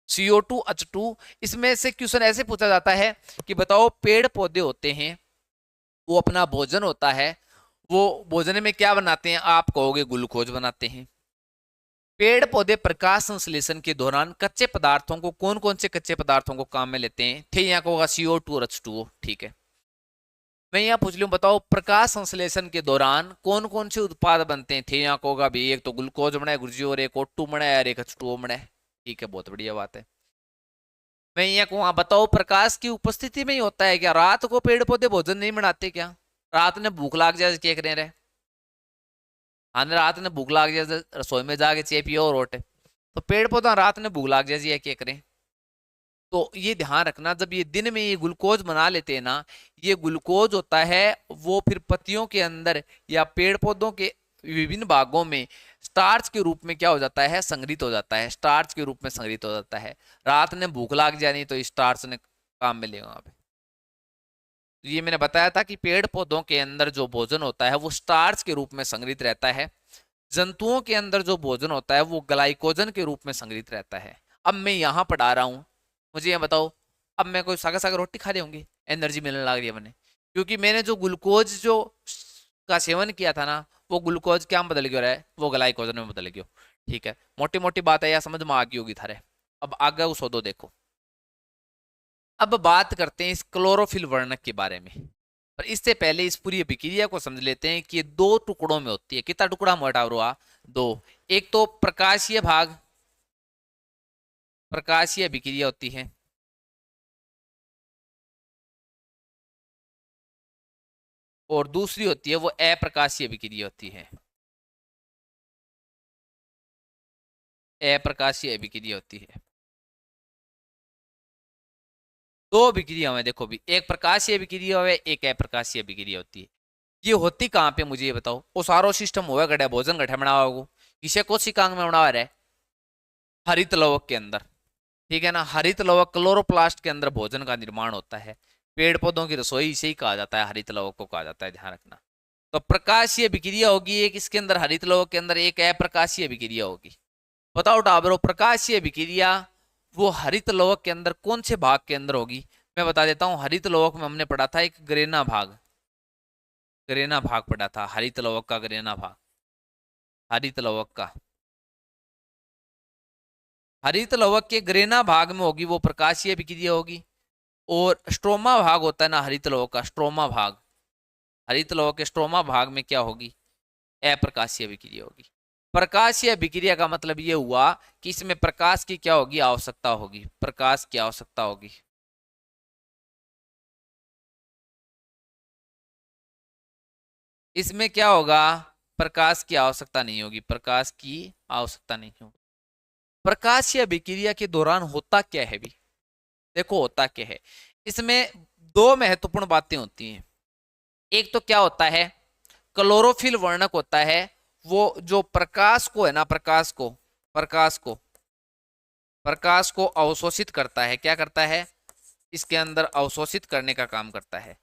CO2 H2, इसमें से क्वेश्चन ऐसे पूछा जाता है कि बताओ पेड़ पौधे होते हैं, वो अपना भोजन होता है, वो भोजन में क्या बनाते हैं, आप कहोगे ग्लूकोज बनाते हैं। पेड़ पौधे प्रकाश संश्लेषण के दौरान कच्चे पदार्थों को, कौन कौन से कच्चे पदार्थों को काम में लेते हैं, थे यहाँ को होगा CO2 और H2O। ठीक है, मैं यहाँ पूछ लूँ, बताओ प्रकाश संश्लेषण के दौरान कौन कौन से उत्पाद बनते हैं, थे यहाँ को होगा भी, एक तो ग्लूकोज बना है गुरुजी, और एक O2 बना है, और एक H2O बना है। ठीक है, बहुत बढ़िया बात है। मैं यहाँ को, हाँ बताओ, प्रकाश की उपस्थिति में ही होता है क्या, रात को पेड़ पौधे भोजन नहीं बनाते क्या, रात ने भूख लाग जाए क्या करें रहे, हाँ रात ने भूख लाग जाए रसोई में जाके चाय पियो और रोटे, तो पेड़ पौधा रात ने भूख लाग जाए क्या करें। तो ये ध्यान रखना, जब ये दिन में ये ग्लूकोज बना लेते हैं ना, ये ग्लूकोज होता है वो फिर पत्तियों के अंदर या पेड़ पौधों के विभिन्न भागों में स्टार्च के रूप में क्या हो जाता है, संग्रहित हो जाता है, स्टार्च के रूप में संग्रहित हो जाता है। रात ने भूख लाग जानी तो स्टार्च ने काम में लेगा वहां पे। तो ये मैंने बताया था कि पेड़ पौधों के अंदर जो भोजन होता है वो स्टार्च के रूप में संग्रहित रहता है, जंतुओं के अंदर जो भोजन होता है वो ग्लाइकोजन के रूप में संग्रहित रहता है। अब मैं यहाँ पढ़ा रहा हूँ, मुझे ये बताओ, अब मैं कोई सागर सागर रोटी खा रही होंगी, एनर्जी मिलने लग रही है मैंने, क्योंकि मैंने जो ग्लूकोज जो का सेवन किया था ना, वो ग्लूकोज क्या में बदल गया है, वो ग्लाइकोजन में बदल गया। ठीक है, मोटी मोटी बात है, या समझ में आ गई होगी थारे। अब आगे उस दो देखो, अब बात करते हैं इस क्लोरोफिल वर्णक के बारे में, पर इससे पहले इस पूरी अभिक्रिया को समझ लेते हैं कि ये दो टुकड़ों में होती है। कितना टुकड़ा मोटा हुआ, दो, एक तो प्रकाशीय भाग, प्रकाशीय अभिक्रिया होती है, और दूसरी होती है वो अप्रकाशीय अभिक्रिया होती है, अप्रकाशीय अभिक्रिया होती है। दो अभिक्रिया है देखो भी, एक प्रकाशीय अभिक्रिया है, एक अप्रकाशीय अभिक्रिया होती है। ये होती कहाँ पे, मुझे ये बताओ, वो सारो सिस्टम होगा गड्ढा भोजन गड्ढा बनावा होगा, इसे कोशिकांग में बनावा रहे, हरित लवक के अंदर। ठीक है ना, हरित लवक क्लोरोप्लास्ट के अंदर भोजन का निर्माण होता है। पेड़ पौधों की रसोई इसे ही कहा जाता है, हरित लवक को कहा जाता है, ध्यान रखना। तो प्रकाशीय अभिक्रिया होगी एक इसके अंदर, हरित लवक के अंदर, एक अप्रकाशीय अभिक्रिया होगी। बताओ टाबरो, प्रकाशीय अभिक्रिया वो हरित लवक के अंदर कौन से भाग के अंदर होगी, मैं बता देता हूं। हरित लवक में हमने पढ़ा था एक ग्रेना भाग, ग्रेना भाग पढ़ा था, हरित लवक का ग्रेना भाग, हरित लवक का, हरित लवक के ग्रेना भाग में होगी वो प्रकाशीय अभिक्रिया होगी। और स्ट्रोमा भाग होता है ना हरित लवक का, स्ट्रोमा भाग, हरित लवक के स्ट्रोमा भाग में क्या होगी, अप्रकाशीय अभिक्रिया होगी। प्रकाशीय अभिक्रिया का मतलब ये हुआ कि इसमें प्रकाश की क्या होगी, आवश्यकता होगी, प्रकाश की आवश्यकता होगी। इसमें क्या होगा, प्रकाश की आवश्यकता नहीं होगी, प्रकाश की आवश्यकता नहीं होगी। प्रकाशीय अभिक्रिया के दौरान होता क्या है भी, देखो होता क्या है, इसमें दो महत्वपूर्ण बातें होती हैं। एक तो क्या होता है, क्लोरोफिल वर्णक होता है, वो जो प्रकाश को है ना, प्रकाश को, प्रकाश को, प्रकाश को अवशोषित करता है, क्या करता है, इसके अंदर अवशोषित करने का काम करता है।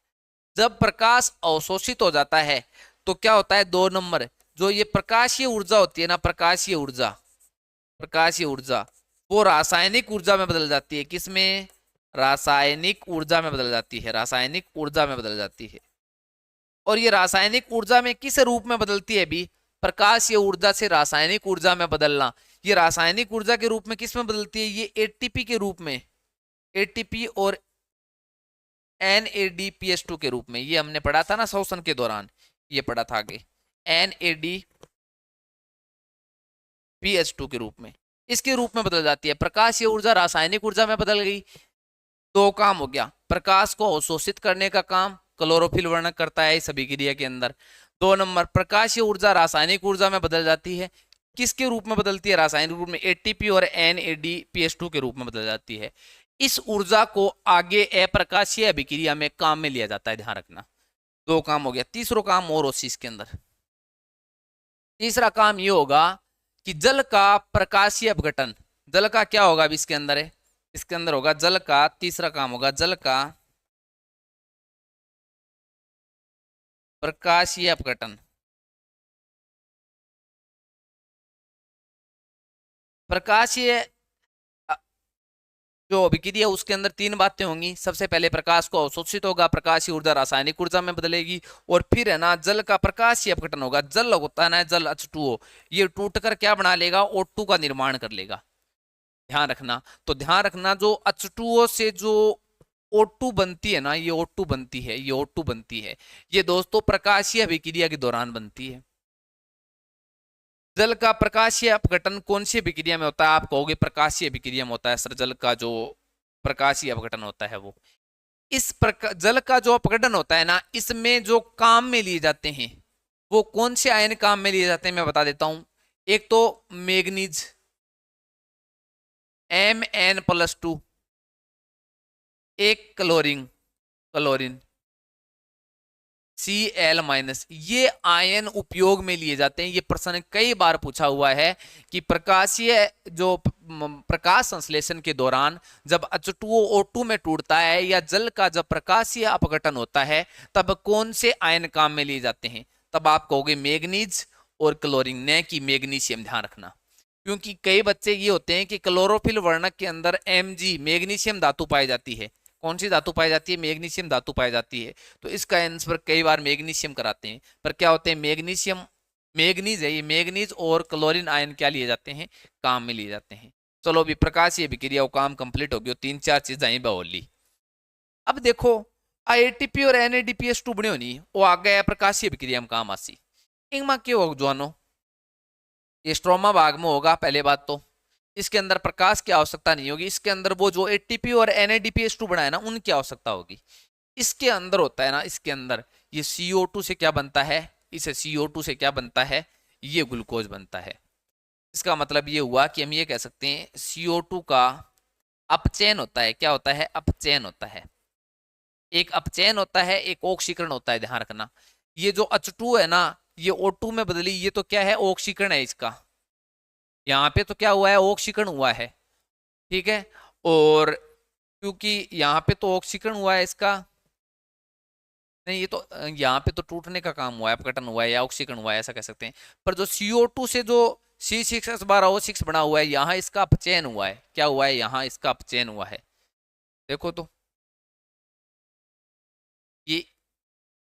जब प्रकाश अवशोषित हो जाता है तो क्या होता है, दो नंबर, जो ये प्रकाशीय ऊर्जा होती है ना, प्रकाशीय ऊर्जा, प्रकाशीय ऊर्जा वो रासायनिक ऊर्जा में बदल जाती है, किसमें, रासायनिक ऊर्जा में बदल जाती है, रासायनिक ऊर्जा में बदल जाती है। और ये रासायनिक ऊर्जा में किस रूप में बदलती है भी, प्रकाशीय ऊर्जा से रासायनिक ऊर्जा में बदलना, ये रासायनिक ऊर्जा के रूप में किस में बदलती है, ये एटीपी के रूप में, एटीपी और NADPH2 के रूप में, ये हमने पढ़ा था ना श्वसन के दौरान, ये पढ़ा था आगे, NADPH2 PH2 के रूप में, इसके रूप में बदल जाती है। प्रकाशीय ऊर्जा रासायनिक ऊर्जा में बदल गई। दो काम हो गया, प्रकाश को अवशोषित करने का काम क्लोरोफिल वर्णक करता है इस अभिक्रिया के अंदर। दो नंबर, प्रकाशीय ऊर्जा रासायनिक ऊर्जा में बदल जाती है। किसके रूप में बदलती है? रासायनिक रूप में ATP और NADPH2 के रूप में बदल जाती है। इस ऊर्जा को आगे अप्रकाशीय अभिक्रिया में काम में लिया जाता है, ध्यान रखना। दो काम हो गया। तीसरा काम और होगा इसके अंदर। तीसरा काम ये होगा कि जल का प्रकाशीय अपघटन। जल का क्या होगा अभी इसके अंदर है, इसके अंदर होगा जल का, तीसरा काम होगा जल का प्रकाशीय अपघटन। प्रकाशीय जो अभिक्रिया उसके अंदर तीन बातें होंगी। सबसे पहले प्रकाश को अवशोषित होगा, प्रकाशीय ऊर्जा रासायनिक ऊर्जा में बदलेगी, और फिर है ना जल का प्रकाशीय अपघटन होगा। जल होता है ना, जल H2O, ये टूटकर क्या बना लेगा? O2 का निर्माण कर लेगा। ध्यान रखना। तो ध्यान रखना, जो H2O से जो O2 बनती है ना, ये O2 बनती है, ये O2 बनती है, ये दोस्तों प्रकाशीय अभिक्रिया के दौरान बनती है। जल का प्रकाशीय अपघटन कौन सी अभिक्रिया में होता है? आप कहोगे प्रकाशीय अभिक्रिया में होता है सर, जल का जो प्रकाशीय अपघटन होता है वो। जल का जो अपघटन होता है ना, इसमें जो काम में लिए जाते हैं वो कौन से आयन काम में लिए जाते हैं मैं बता देता हूं। एक तो मैग्नीज Mn+2, एक क्लोरीन क्लोरीन Cl-, ये आयन उपयोग में लिए जाते हैं। ये प्रश्न कई बार पूछा हुआ है कि प्रकाशीय जो प्रकाश संश्लेषण के दौरान जब H2O O2 में टूटता है, या जल का जब प्रकाशीय अपघटन होता है, तब कौन से आयन काम में लिए जाते हैं? तब आप कहोगे मैग्नीज और क्लोरीन, न कि मैग्नीशियम। ध्यान रखना, क्योंकि कई बच्चे ये होते हैं कि क्लोरोफिल वर्णक के अंदर Mg मैग्नीशियम धातु पाई जाती है। कौन सी धातु पाई जाती है? मैग्नीशियम धातु पाई जाती है। तो इसका आंसर कई बार मैग्नीशियम कराते हैं, पर क्या होते हैं? मैग्नीशियम, मैग्नीज है ये, मैग्नीज और क्लोरीन आयन क्या लिए जाते हैं? काम में लिए जाते हैं। चलो अभी प्रकाशीय अभिक्रिया वो काम कंप्लीट हो गया, तीन चार चीजें आई बोली। अब देखो ATP और NADPH2 बने होनी, वो आ गया प्रकाशीय अभिक्रिया में काम आसी। इनमें क्या होगा जवानों? ये स्ट्रोमा भाग में होगा। पहले बात तो इसके अंदर प्रकाश की आवश्यकता नहीं होगी। इसके अंदर वो जो ATP और NADPH2 बनाए ना, उनकी आवश्यकता होगी। इसके अंदर होता है ना, इसके अंदर ये CO2 से क्या बनता है? इसे CO2 से क्या बनता है? ये ग्लूकोज बनता है। इसका मतलब ये हुआ कि हम ये कह सकते हैं CO2 का अपचयन होता है। क्या होता है? अपचयन होता है। एक अपचयन होता है, एक ऑक्सीकरण होता है। ध्यान रखना, ये जो H2 है ना, ये O2 में बदली, ये तो क्या है? ऑक्सीकरण है इसका। यहाँ पे तो क्या हुआ है? ऑक्सीकरण हुआ है, ठीक है। और क्योंकि यहाँ पे तो ऑक्सीकरण हुआ है इसका, नहीं ये तो यहाँ पे तो टूटने का काम हुआ है, अपघटन हुआ है या ऑक्सीकरण हुआ है, ऐसा कह सकते हैं। पर जो CO2 से जो C6H12O6 बना हुआ है, यहाँ इसका अपचयन हुआ है। क्या हुआ है? यहाँ इसका अपचयन हुआ है। देखो तो ये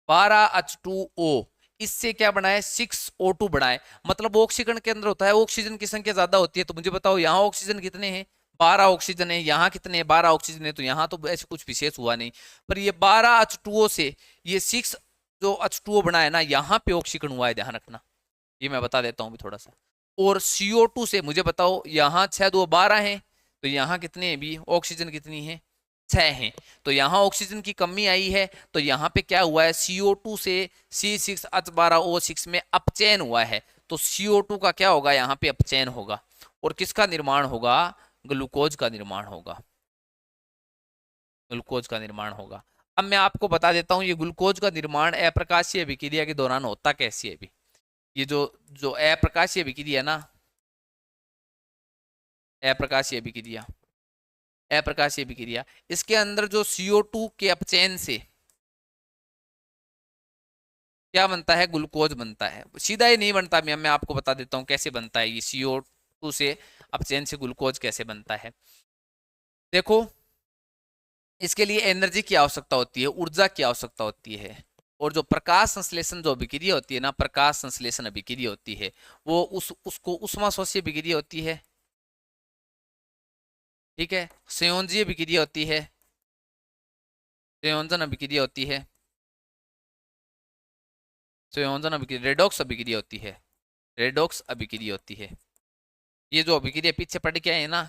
12H2O, इससे क्या बना है? 6O2 बना है। मतलब ऑक्सीकरण के अंदर होता है, ऑक्सीजन की संख्या ज्यादा होती है। तो मुझे बताओ यहाँ ऑक्सीजन कितने हैं? 12 ऑक्सीजन है। यहाँ कितने हैं? 12 ऑक्सीजन है। तो यहाँ तो ऐसे कुछ विशेष हुआ नहीं, पर ये 12H2O से ये 6 जो H2O बना है ना, यहाँ पे ऑक्सीकरण हुआ है। ध्यान रखना, ये मैं बता देता हूँ थोड़ा सा। और CO2 से मुझे बताओ, यहाँ 6 2 12 है, तो यहाँ कितने हैं भी? ऑक्सीजन कितनी है? 6 हैं। तो यहाँ ऑक्सीजन की कमी आई है, तो यहाँ पे क्या हुआ है? CO2 से C6H12O6 में अपचयन हुआ है। तो CO2 का क्या होगा? यहाँ पे अपचयन होगा, और किसका निर्माण होगा? ग्लूकोज का निर्माण होगा। ग्लूकोज का निर्माण होगा। अब मैं आपको बता देता हूँ ये ग्लूकोज का निर्माण अप्रकाशीय अभिक्रिया के दौरान होता कैसे है। भी ये जो जो अप्रकाशीय अभिक्रिया है ना, अप्रकाशीय अभिक्रिया, अप्रकाशीय अभिक्रिया, इसके अंदर जो CO2 के अपचयन से क्या बनता है? ग्लूकोज बनता है। सीधा ही नहीं बनता, मैं आपको बता देता हूँ कैसे बनता है। ये CO2 से अपचयन से ग्लूकोज कैसे बनता है। देखो, इसके लिए एनर्जी की आवश्यकता होती है, ऊर्जा की आवश्यकता होती है। और जो प्रकाश संश्लेषण जो अभिक्रिया होती है ना, प्रकाश संश्लेषण अभिक्रिया होती है, वो उसको उष्माशोषी अभिक्रिया होती है, ठीक है। संयोजी अभिक्रिया होती है, संयोजन अभिक्रिया होती है, संयोजन अभिक्रिया, रेडॉक्स अभिक्रिया होती है, रेडॉक्स अभिक्रिया होती है। ये जो अभिक्रिया पीछे पढ़ के आए हैं ना,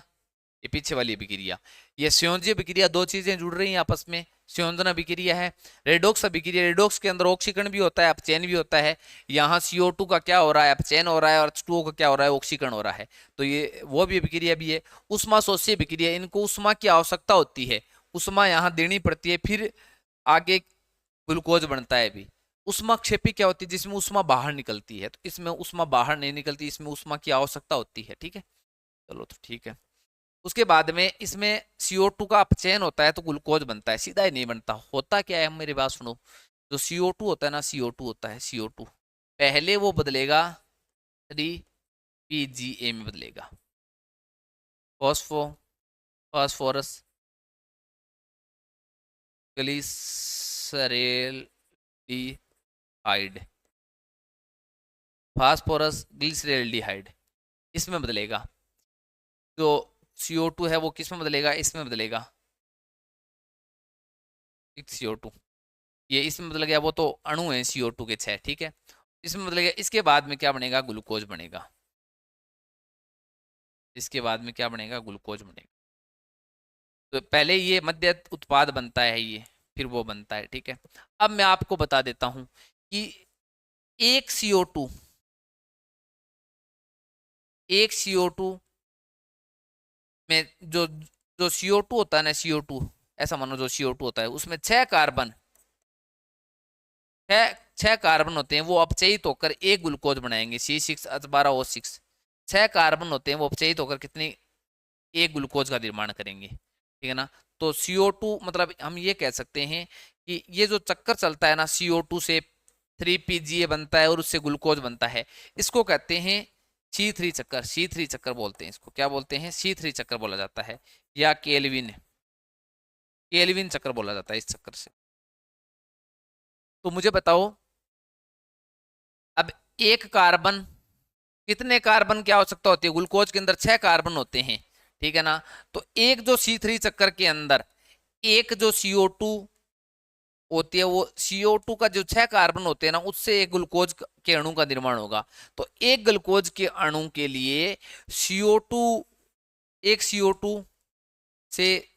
ये पीछे वाली अभिक्रिया, ये संयोजी अभिक्रिया, दो चीजें जुड़ रही हैं आपस में, संयोजन अभिक्रिया है। रेडॉक्स अभिक्रिया, रेडॉक्स के अंदर ऑक्सीकरण भी होता है, अपचयन भी होता है। यहाँ CO2 का क्या हो रहा है, अपचयन हो रहा है, और H2O का क्या हो रहा है, ऑक्सीकरण हो रहा है। तो ये वो भी अभिक्रिया भी है। उष्मा शोषी अभिक्रिया, इनको उष्मा की आवश्यकता होती है, उष्मा यहाँ देनी पड़ती है, फिर आगे ग्लूकोज बनता है भी। उष्माक्षेपी क्या होती है, जिसमें उष्मा बाहर निकलती है, तो इसमें उष्मा बाहर नहीं निकलती, इसमें उष्मा की आवश्यकता होती है। ठीक है, चलो तो ठीक है। उसके बाद में इसमें CO2 का अपचयन होता है तो ग्लूकोज बनता है, सीधा ही नहीं बनता। होता क्या है, मेरी बात सुनो, जो CO2 होता है ना, CO2 होता है, CO2 पहले वो बदलेगा 3PGA में बदलेगा, फास्फोरस ग्लिसरैल्डिहाइड, फास्फोरस ग्लिसरैल्डिहाइड इसमें बदलेगा। जो CO2 है वो किस में बदलेगा, इसमें बदलेगा, CO2 ये इसमें बदल गया, वो तो अणु है CO2 के 6, ठीक है, इसमें बदल गया। इसके बाद में क्या बनेगा, ग्लूकोज बनेगा। इसके बाद में क्या बनेगा, ग्लूकोज बनेगा। तो पहले ये मध्य उत्पाद बनता है ये, फिर वो बनता है। ठीक है, अब मैं आपको बता देता हूं कि एक CO2 में जो CO2 होता है ना, CO2 ऐसा मानो, जो CO2 होता है उसमें 6 कार्बन होते हैं, वो अपचयित होकर एक ग्लूकोज बनाएंगे, C6H12O6। 6 कार्बन होते हैं, वो अपचयित होकर कितनी, एक ग्लूकोज का निर्माण करेंगे। ठीक है ना, तो CO2 मतलब हम ये कह सकते हैं कि ये जो चक्कर चलता है ना, CO2 से 3PGA बनता है और उससे ग्लूकोज बनता है, इसको कहते हैं C3 चक्कर। C3 चक्कर बोलते हैं इसको, क्या बोलते हैं, C3 चक्कर बोला जाता है, या केल्विन केल्विन चक्कर बोला जाता है इस चक्कर से। तो मुझे बताओ, अब एक कार्बन, कितने कार्बन की आवश्यकता होती है, ग्लूकोज के अंदर 6 कार्बन होते हैं। ठीक है ना, तो एक जो C3 चक्कर के अंदर एक जो CO2 होती है, वो CO2 का जो 6 कार्बन होते हैं ना, उससे एक ग्लूकोज के अणु का निर्माण होगा। तो एक ग्लूकोज के अणु के लिए CO2, एक CO2 से,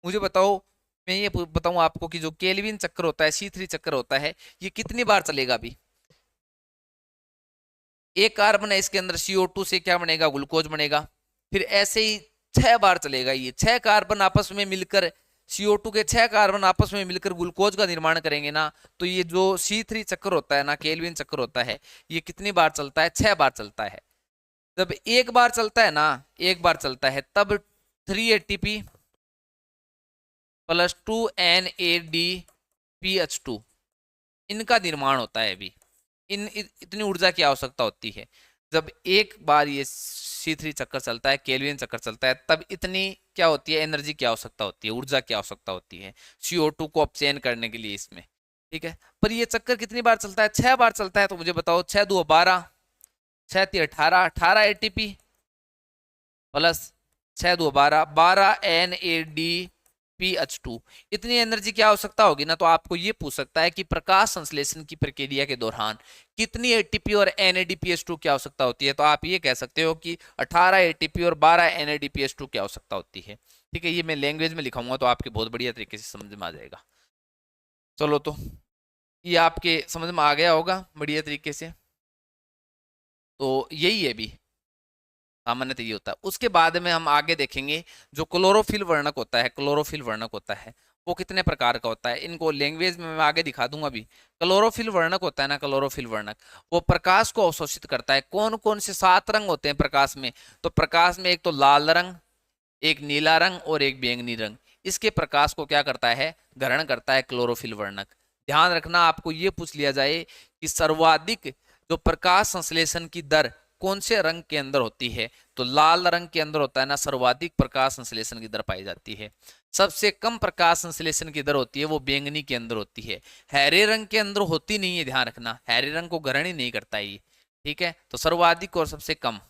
मुझे बताओ, मैं ये बताऊं आपको कि जो केल्विन चक्कर होता है, C3 चक्कर होता है, ये कितनी बार चलेगा अभी। एक कार्बन है इसके अंदर, CO2 से क्या बनेगा, ग्लूकोज बनेगा। फिर ऐसे ही 6 बार चलेगा, ये 6 कार्बन आपस में मिलकर, CO2 के 6 कार्बन आपस में मिलकर ग्लूकोज का निर्माण करेंगे ना, तो ये जो C3 चक्कर होता है ना, केल्विन चक्कर होता है, ये कितनी बार चलता है, 6 बार चलता है। जब एक बार चलता है ना, एक बार चलता है, तब 3 ATP + 2 NADPH2 इनका निर्माण होता है अभी। इतनी ऊर्जा की आवश्यकता होती है। जब एक बार ये C3 चक्कर चलता है, केल्विन चक्कर चलता है, तब इतनी क्या होती है, एनर्जी की आवश्यकता होती है, ऊर्जा की आवश्यकता होती है CO2 को अपचयन करने के लिए इसमें। ठीक है, पर ये चक्कर कितनी बार चलता है, 6 बार चलता है। तो मुझे बताओ, 6 2 12, 6 3 18, 18 ATP प्लस 6 2 12, 12 NADPH2, इतनी एनर्जी की आवश्यकता होगी ना, तो आपको ये पूछ सकता है कि प्रकाश संश्लेषण की प्रक्रिया के दौरान कितनी ATP और NADPH2 की आवश्यकता होती है। तो आप ये कह सकते हो कि 18 ATP और 12 NADPH2 की आवश्यकता होती है। ठीक है, ये मैं लैंग्वेज में लिखाऊंगा तो आपके बहुत बढ़िया तरीके से समझ में आ जाएगा। चलो, तो ये आपके समझ में आ गया होगा बढ़िया तरीके से। तो यही है भी, सामान्यतः ये होता है। उसके बाद में हम आगे देखेंगे जो क्लोरोफिल वर्णक होता है, क्लोरोफिल वर्णक होता है वो कितने प्रकार का होता है, इनको लैंग्वेज में मैं आगे दिखा दूंगा अभी। क्लोरोफिल वर्णक होता है ना, क्लोरोफिल वर्णक वो प्रकाश को अवशोषित करता है। कौन कौन से 7 रंग होते हैं प्रकाश में, तो प्रकाश में एक तो लाल रंग, एक नीला रंग और एक बैंगनी रंग, इसके प्रकाश को क्या करता है, ग्रहण करता है क्लोरोफिल वर्णक। ध्यान रखना, आपको ये पूछ लिया जाए कि सर्वाधिक जो प्रकाश संश्लेषण की दर कौन से रंग के अंदर होती है, तो लाल रंग के अंदर होता है ना, सर्वाधिक प्रकाश संश्लेषण की दर पाई जाती है। सबसे कम प्रकाश संश्लेषण की दर होती है वो बैंगनी के अंदर होती है, हरे रंग के अंदर होती नहीं है। ध्यान रखना, हरे रंग को ग्रहण ही नहीं करता ये। ठीक है, तो सर्वाधिक और सबसे कम,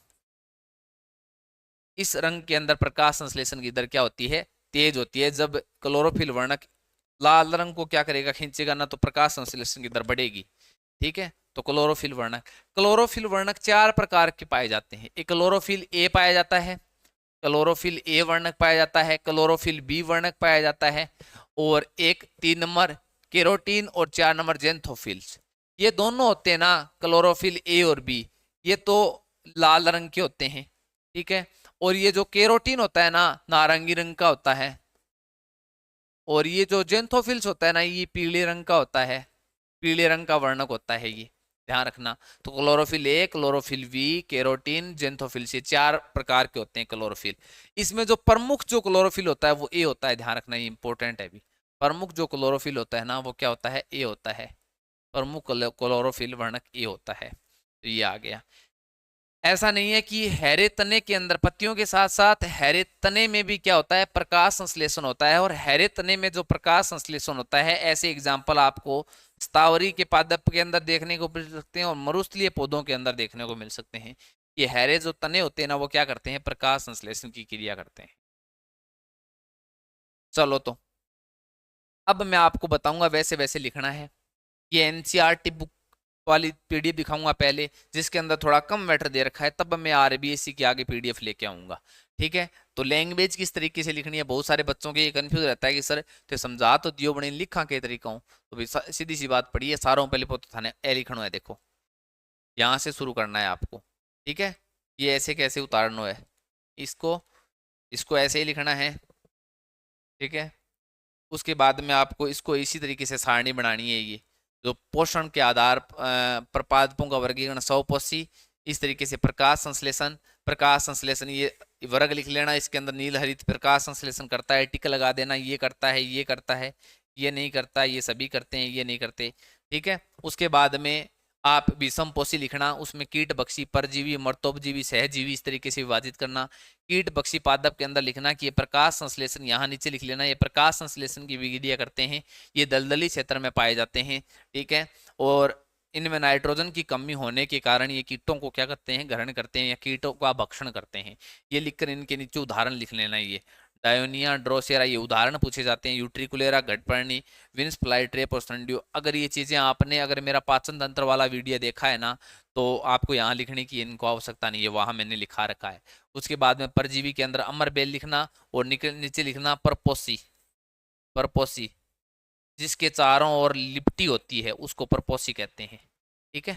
इस रंग के अंदर प्रकाश संश्लेषण की दर क्या होती है, तेज होती है। जब क्लोरोफिल वर्णक लाल रंग को क्या करेगा, खींचेगा ना, तो प्रकाश संश्लेषण की दर बढ़ेगी। ठीक है, तो क्लोरोफिल वर्णक, क्लोरोफिल वर्णक 4 प्रकार के पाए जाते हैं। एक क्लोरोफिल ए पाया जाता है, क्लोरोफिल ए वर्णक पाया जाता है, क्लोरोफिल बी वर्णक पाया जाता है, और एक 3 नंबर केरोटीन और 4 नंबर जेंथोफिल्स। ये दोनों होते हैं ना क्लोरोफिल ए और बी, ये तो लाल रंग के होते हैं, ठीक है। और ये जो केरोटीन होता है ना नारंगी रंग का होता है, और ये जो जेंथोफिल्स होता है ना ये पीले रंग का होता है, पीले रंग का वर्णक होता है ये, ध्यान रखना। तो chlorophyll A, chlorophyll B, carotene, xanthophylls, ये 4 प्रकार के होते हैं क्लोरोफिल। इसमें जो प्रमुख जो क्लोरोफिल होता है वो ए होता है, ध्यान रखना, ये इंपॉर्टेंट है भी। प्रमुख जो क्लोरोफिल होता है ना वो क्या होता है, ए होता है। प्रमुख क्लोरोफिल वर्णक ए होता है। तो ये आ गया। ऐसा नहीं है कि हरे तने के अंदर, पत्तियों के साथ साथ हरे तने में भी क्या होता है, प्रकाश संश्लेषण होता है। और हरे तने में जो प्रकाश संश्लेषण होता है, ऐसे एग्जाम्पल आपको स्थावरी के पादप के अंदर देखने को मिल सकते हैं और मरुस्थलीय पौधों के अंदर देखने को मिल सकते हैं। ये हरे जो तने होते हैं ना वो क्या करते हैं, प्रकाश संश्लेषण की क्रिया करते हैं। चलो तो अब मैं आपको बताऊंगा वैसे वैसे लिखना है। ये एनसीईआरटी बुक वाली पीडीएफ दिखाऊंगा पहले, जिसके अंदर थोड़ा कम मैटर दे रखा है, तब मैं आरबीएससी के आगे पीडीएफ लेके आऊंगा, ठीक है। तो लैंग्वेज किस तरीके से लिखनी है, बहुत सारे बच्चों के ये कंफ्यूज रहता है कि सर तो समझा तो दियो बने लिखा के तरीका हूँ। तो सीधी सी बात पड़ी है, सारों पहले पोतो थाने ए लिखना है, देखो यहाँ से शुरू करना है आपको, ठीक है। ये ऐसे कैसे उतारना है, इसको इसको ऐसे ही लिखना है, ठीक है। उसके बाद में आपको इसको इसी तरीके से सारणी बनानी है। ये जो पोषण के आधार पर पादपों का वर्गीकरण 100 इस तरीके से प्रकाश संश्लेषण, प्रकाश संश्लेषण ये वर्ग लिख लेना, इसके अंदर नील हरित प्रकाश संश्लेषण करता है, टिक लगा देना, ये करता है, ये करता है, ये नहीं करता, ये सभी करते हैं, ये नहीं करते, ठीक है। उसके बाद में आप विषम पोषी लिखना, उसमें कीट बक्षी परजीवी मर्तोपजीवी सहजीवी इस तरीके से विभाजित करना। कीट बक्षी पादप के अंदर लिखना कि ये प्रकाश संश्लेषण, यहाँ नीचे लिख लेना, ये प्रकाश संश्लेषण की विक्रिया करते हैं, ये दलदली क्षेत्र में पाए जाते हैं, ठीक है। और इनमें नाइट्रोजन की कमी होने के कारण ये कीटों को क्या करते हैं, ग्रहण करते हैं या कीटों का भक्षण करते हैं। ये लिखकर इनके नीचे उदाहरण लिख लेना। ये डायोनिया, ड्रोसेरा, ये उदाहरण पूछे जाते हैं। यूट्रिकुलेरा, घटपर्णी, विंस फ्लाई ट्रेप और संडियो। अगर ये चीजें आपने, अगर मेरा पाचन तंत्र वाला वीडियो देखा है ना, तो आपको यहाँ लिखने की इनको आवश्यकता नहीं है, वहां मैंने लिखा रखा है। उसके बाद में परजीवी के अंदर अमर बेल लिखना, और नीचे लिखना परपोसी, परपोसी जिसके चारों ओर लिपटी होती है उसको परपोसी कहते हैं, ठीक है।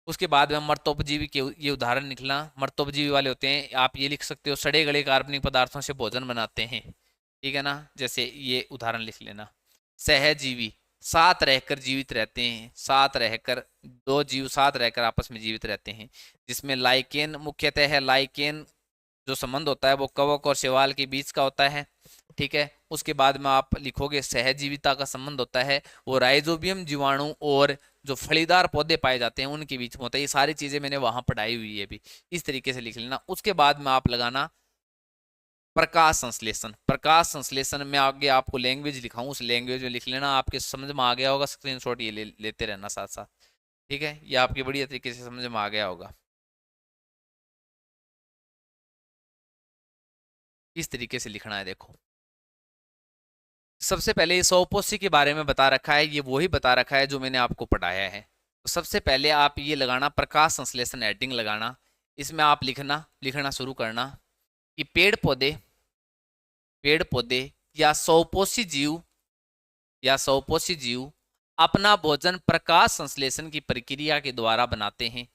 उसके बाद में मर्तोपजीवी के ये उदाहरण निकला, मर्तोपजीवी वाले होते हैं, आप ये लिख सकते हो, सड़े गले कार्बनिक पदार्थों से भोजन बनाते हैं, ठीक है ना। जैसे ये उदाहरण लिख लेना। सहजीवी, साथ रहकर जीवित रहते हैं, साथ रहकर, दो जीव साथ रहकर आपस में जीवित रहते हैं, जिसमें लाइकेन मुख्यतः है। लाइकेन जो संबंध होता है वो कवक और शैवाल के बीच का होता है, ठीक है। उसके बाद में आप लिखोगे सहजीविता का संबंध होता है वो राइजोबियम जीवाणु और जो फलीदार पौधे पाए जाते हैं उनके बीच में होता है। ये सारी चीजें मैंने वहां पढ़ाई हुई है भी, इस तरीके से लिख लेना। उसके बाद में आप लगाना प्रकाश संश्लेषण। प्रकाश संश्लेषण में आगे आपको लैंग्वेज लिखाऊं, उस लैंग्वेज में लिख लेना, आपके समझ में आ गया होगा। स्क्रीनशॉट ये लेते रहना साथ साथ, ठीक है। ये आपके बढ़िया तरीके से समझ में आ गया होगा। इस तरीके से लिखना है, देखो। सबसे पहले इस सौपोषी के बारे में बता रखा है, ये वही बता रखा है जो मैंने आपको पढ़ाया है। तो सबसे पहले आप ये लगाना प्रकाश संश्लेषण हेडिंग लगाना। इसमें आप लिखना शुरू करना कि पेड़ पौधे या सौपोषी जीव अपना भोजन प्रकाश संश्लेषण की प्रक्रिया के द्वारा बनाते हैं।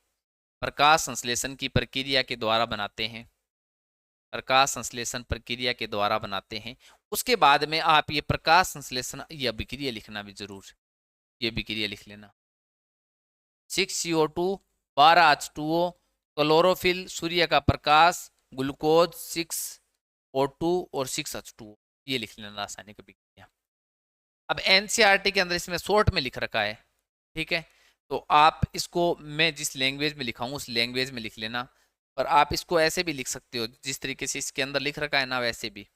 प्रकाश संश्लेषण की प्रक्रिया के द्वारा बनाते हैं, प्रकाश संश्लेषण प्रक्रिया के द्वारा बनाते हैं। उसके बाद में आप ये प्रकाश संश्लेषण या विक्रिया लिखना भी जरूर, ये विक्रिया लिख लेना। 6CO2, 12H2O, क्लोरोफिल सूर्य का प्रकाश, ग्लूकोज 6O2 और 6H2O, ये लिख लेना रासायनिक विक्रिया। अब एनसीईआरटी के अंदर इसमें शॉर्ट में लिख रखा है, ठीक है। तो आप इसको, मैं जिस लैंग्वेज में लिखा हूँ उस लैंग्वेज में लिख लेना। और आप इसको ऐसे भी लिख सकते हो जिस तरीके से इसके अंदर लिख रखा है ना, वैसे भी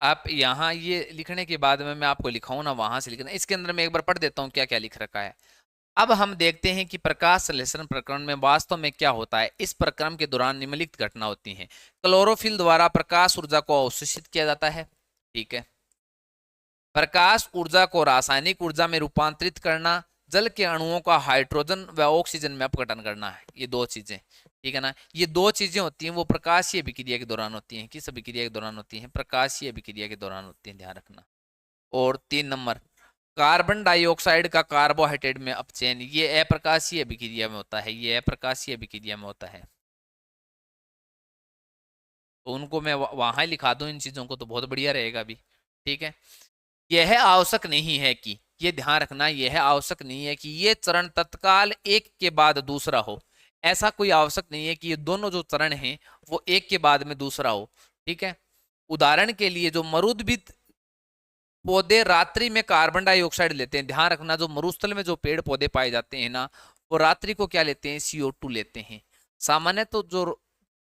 आप यहाँ ये लिखने के बाद में मैं आपको लिखाऊं ना, वहां से लिखना। इसके अंदर मैं एक बार पढ़ देता हूँ क्या क्या लिख रखा है। अब हम देखते हैं कि प्रकाश संश्लेषण प्रकरण में वास्तव में क्या होता है। इस प्रक्रम के दौरान निम्नलिखित घटना होती है। क्लोरोफिल द्वारा प्रकाश ऊर्जा को अवशोषित किया जाता है, ठीक है। प्रकाश ऊर्जा को रासायनिक ऊर्जा में रूपांतरित करना, जल के अणुओं का हाइड्रोजन व ऑक्सीजन में अपघटन करना है। ये दो चीजें, ठीक है ना, ये दो चीजें होती हैं वो प्रकाशीय अभिक्रिया के दौरान होती हैं। किस अभिक्रिया के दौरान होती हैं? प्रकाशीय अभिक्रिया के दौरान होती हैं, ध्यान रखना। और 3 नंबर, कार्बन डाइऑक्साइड का कार्बोहाइड्रेट में अपचयन, ये अप्रकाशीय अभिक्रिया में होता है, ये अप्रकाशीय अभिक्रिया में होता है। तो उनको मैं वहां लिखा दूं इन चीजों को तो बहुत बढ़िया रहेगा अभी, ठीक है। यह आवश्यक नहीं है कि, ये ध्यान रखना, यह आवश्यक नहीं है कि ये चरण तत्काल एक के बाद दूसरा हो। ऐसा कोई आवश्यक नहीं है कि ये दोनों जो चरण हैं वो एक के बाद में दूसरा हो, ठीक है। उदाहरण के लिए जो मरुद्भिद पौधे रात्रि में कार्बन डाइऑक्साइड लेते हैं, ध्यान रखना, जो मरुस्थल में जो पेड़ पौधे पाए जाते हैं ना, वो रात्रि को क्या लेते हैं? CO2 लेते हैं। सामान्य तो जो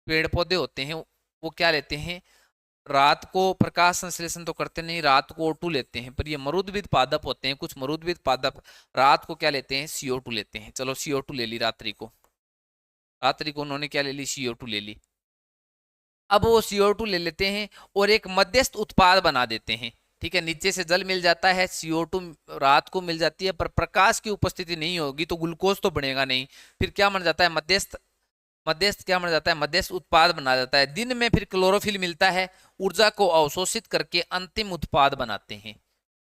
पेड़ पौधे होते हैं वो क्या लेते हैं? रात को प्रकाश संश्लेषण तो करते नहीं, रात को O2 लेते हैं। पर ये मरुद्भिद पादप होते हैं, कुछ मरुद्भिद पादप रात को क्या लेते हैं? CO2 लेते हैं। चलो CO2 ले ली रात्रि को, रात्रि को उन्होंने क्या ले ली? CO2 ले ली। अब वो CO2 ले लेते हैं और एक मध्यस्थ उत्पाद बना देते हैं, ठीक है। नीचे से जल मिल जाता है, CO2 रात को मिल जाती है, पर प्रकाश की उपस्थिति नहीं होगी तो ग्लूकोज तो बनेगा नहीं। फिर क्या बन जाता है? मध्यस्थ, मध्यस्थ क्या बन जाता है? मध्यस्थ उत्पाद बना जाता है। दिन में फिर क्लोरोफिल मिलता है, ऊर्जा को अवशोषित करके अंतिम उत्पाद बनाते हैं,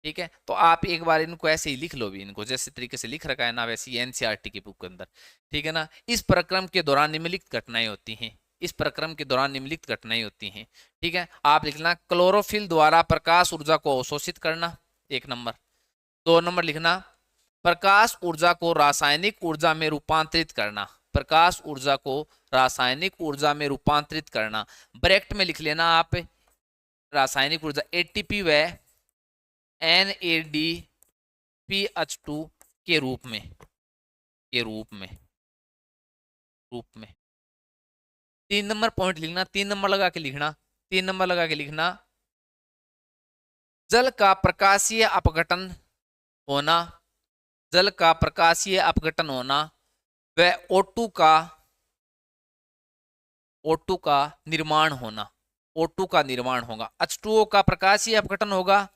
ठीक है। तो आप एक बार इनको ऐसे ही लिख लो भी, इनको जैसे तरीके से लिख रखा है ना वैसे NCERT की बुक के अंदर, ठीक है ना। इस प्रक्रम के दौरान निम्नलिखित घटनाएं होती हैं, इस प्रक्रम के दौरान निम्नलिखित घटनाएं होती हैं, ठीक है। आप लिखना क्लोरोफिल द्वारा प्रकाश ऊर्जा को अवशोषित करना, 1 नंबर। 2 नंबर लिखना प्रकाश ऊर्जा को रासायनिक ऊर्जा में रूपांतरित करना, प्रकाश ऊर्जा को रासायनिक ऊर्जा में रूपांतरित करना। ब्रैकेट में लिख लेना आप रासायनिक ऊर्जा ATP व NADPH2 के रूप में, के रूप में, रूप में। 3 नंबर पॉइंट लिखना, 3 नंबर लगा के लिखना, 3 नंबर लगा के लिखना जल का प्रकाशीय अपघटन होना, जल का प्रकाशीय अपघटन होना व O2 का निर्माण होना, O2 का निर्माण होगा। H2O का प्रकाशीय अपघटन होगा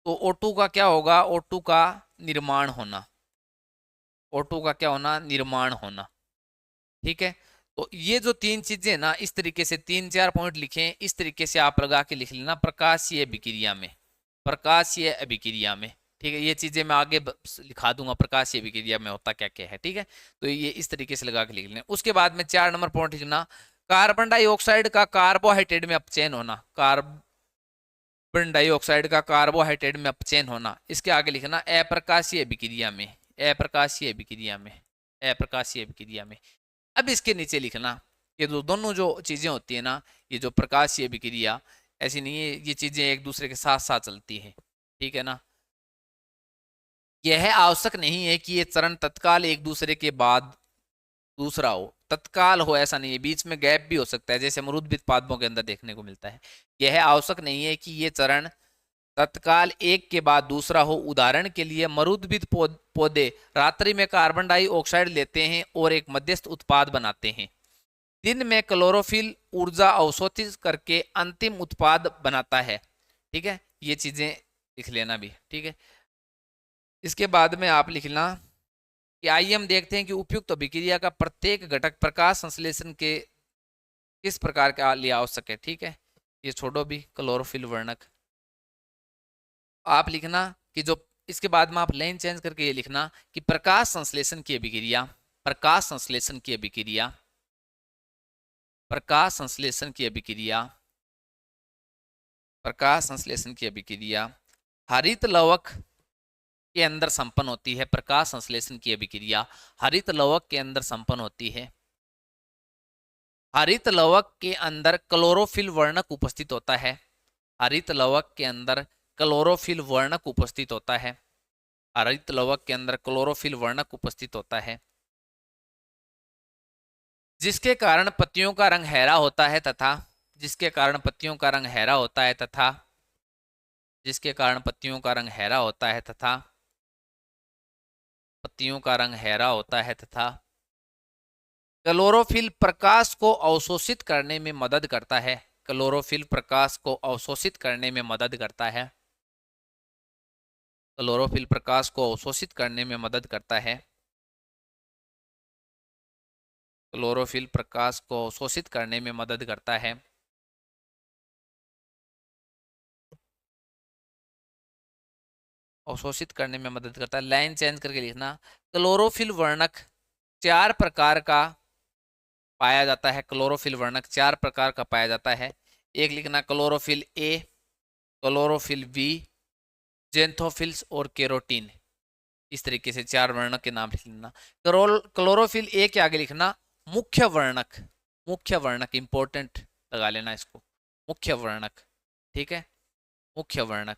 तो O2 का क्या होगा? O2 का निर्माण होना, O2 का क्या होना? निर्माण होना, ठीक है। तो ये जो 3 चीजें ना, इस तरीके से 3-4 पॉइंट लिखें, इस तरीके से आप लगा के लिख लेना प्रकाशीय अभिक्रिया में, प्रकाशीय अभिक्रिया में, ठीक है। ये चीजें मैं आगे लिखा दूंगा प्रकाशीय अभिक्रिया में होता क्या क्या है, ठीक है। तो ये इस तरीके से लगा के लिख लेना। उसके बाद में 4 नंबर पॉइंट लिखना कार्बन डाइऑक्साइड का कार्बोहाइड्रेट में अपचयन होना, कार्बन डाइऑक्साइड का कार्बोहाइड्रेट में अपचयन होना। इसके आगे लिखना अप्रकाशीय अभिक्रिया में, अप्रकाशीय अभिक्रिया में, अप्रकाशीय अभिक्रिया में। अब इसके नीचे लिखना ये दोनों जो चीजें होती है ना, ये जो प्रकाशीय अभिक्रिया, ऐसी नहीं है, ये चीजें एक दूसरे के साथ साथ चलती है, ठीक है ना। यह आवश्यक नहीं है कि ये चरण तत्काल एक दूसरे के बाद दूसरा हो, तत्काल हो ऐसा नहीं है, बीच में गैप भी हो सकता है, जैसे मरुद्भिद पादपों के अंदर देखने को मिलता है। यह आवश्यक नहीं है कि ये चरण तत्काल एक के बाद दूसरा हो। उदाहरण के लिए मरुद्भिद पौधे रात्रि में कार्बन डाइऑक्साइड लेते हैं और एक मध्यस्थ उत्पाद बनाते हैं। दिन में क्लोरोफिल ऊर्जा अवशोषित करके अंतिम उत्पाद बनाता है, ठीक है। ये चीजें लिख लेना भी, ठीक है। इसके बाद में आप लिखना कि आइए हम देखते हैं कि उपयुक्त अभिक्रिया का प्रत्येक घटक प्रकाश संश्लेषण के किस प्रकार के लिए आवश्यक है, ठीक है। ये छोड़ो भी क्लोरोफिल वर्णक, आप लिखना कि जो इसके बाद में आप लाइन चेंज करके ये लिखना कि प्रकाश संश्लेषण की अभिक्रिया, प्रकाश संश्लेषण की अभिक्रिया, प्रकाश संश्लेषण की अभिक्रिया, प्रकाश संश्लेषण की अभिक्रिया हरित लवक के अंदर संपन्न होती है। प्रकाश संश्लेषण की अभिक्रिया हरित लवक के अंदर संपन्न होती है। हरित लवक के अंदर क्लोरोफिल वर्णक उपस्थित होता है, हरित लवक के अंदर क्लोरोफिल वर्णक उपस्थित होता है, हरित लवक के अंदर क्लोरोफिल वर्णक उपस्थित होता है, जिसके कारण पत्तियों का रंग हरा होता है तथा, जिसके कारण पत्तियों का रंग हरा होता है तथा, जिसके कारण पत्तियों का रंग हरा होता है तथा, पत्तियों का रंग हरा होता है तथा क्लोरोफिल प्रकाश को अवशोषित करने में मदद करता है, क्लोरोफिल प्रकाश को अवशोषित करने में मदद करता है। क्लोरोफिल प्रकाश को अवशोषित करने में मदद करता है। क्लोरोफिल प्रकाश को अवशोषित करने में मदद करता है। अवशोषित करने में मदद करता है। लाइन चेंज करके लिखना, क्लोरोफिल वर्णक 4 प्रकार का पाया जाता है। क्लोरोफिल वर्णक 4 प्रकार का पाया जाता है। एक लिखना chlorophyll A, chlorophyll B, xanthophylls और केरोटीन। इस तरीके से 4 वर्णक के नाम लिख लेना। क्लोरोफिल ए के आगे लिखना मुख्य वर्णक। मुख्य वर्णक इंपॉर्टेंट लगा लेना इसको, मुख्य वर्णक, ठीक है, मुख्य वर्णक।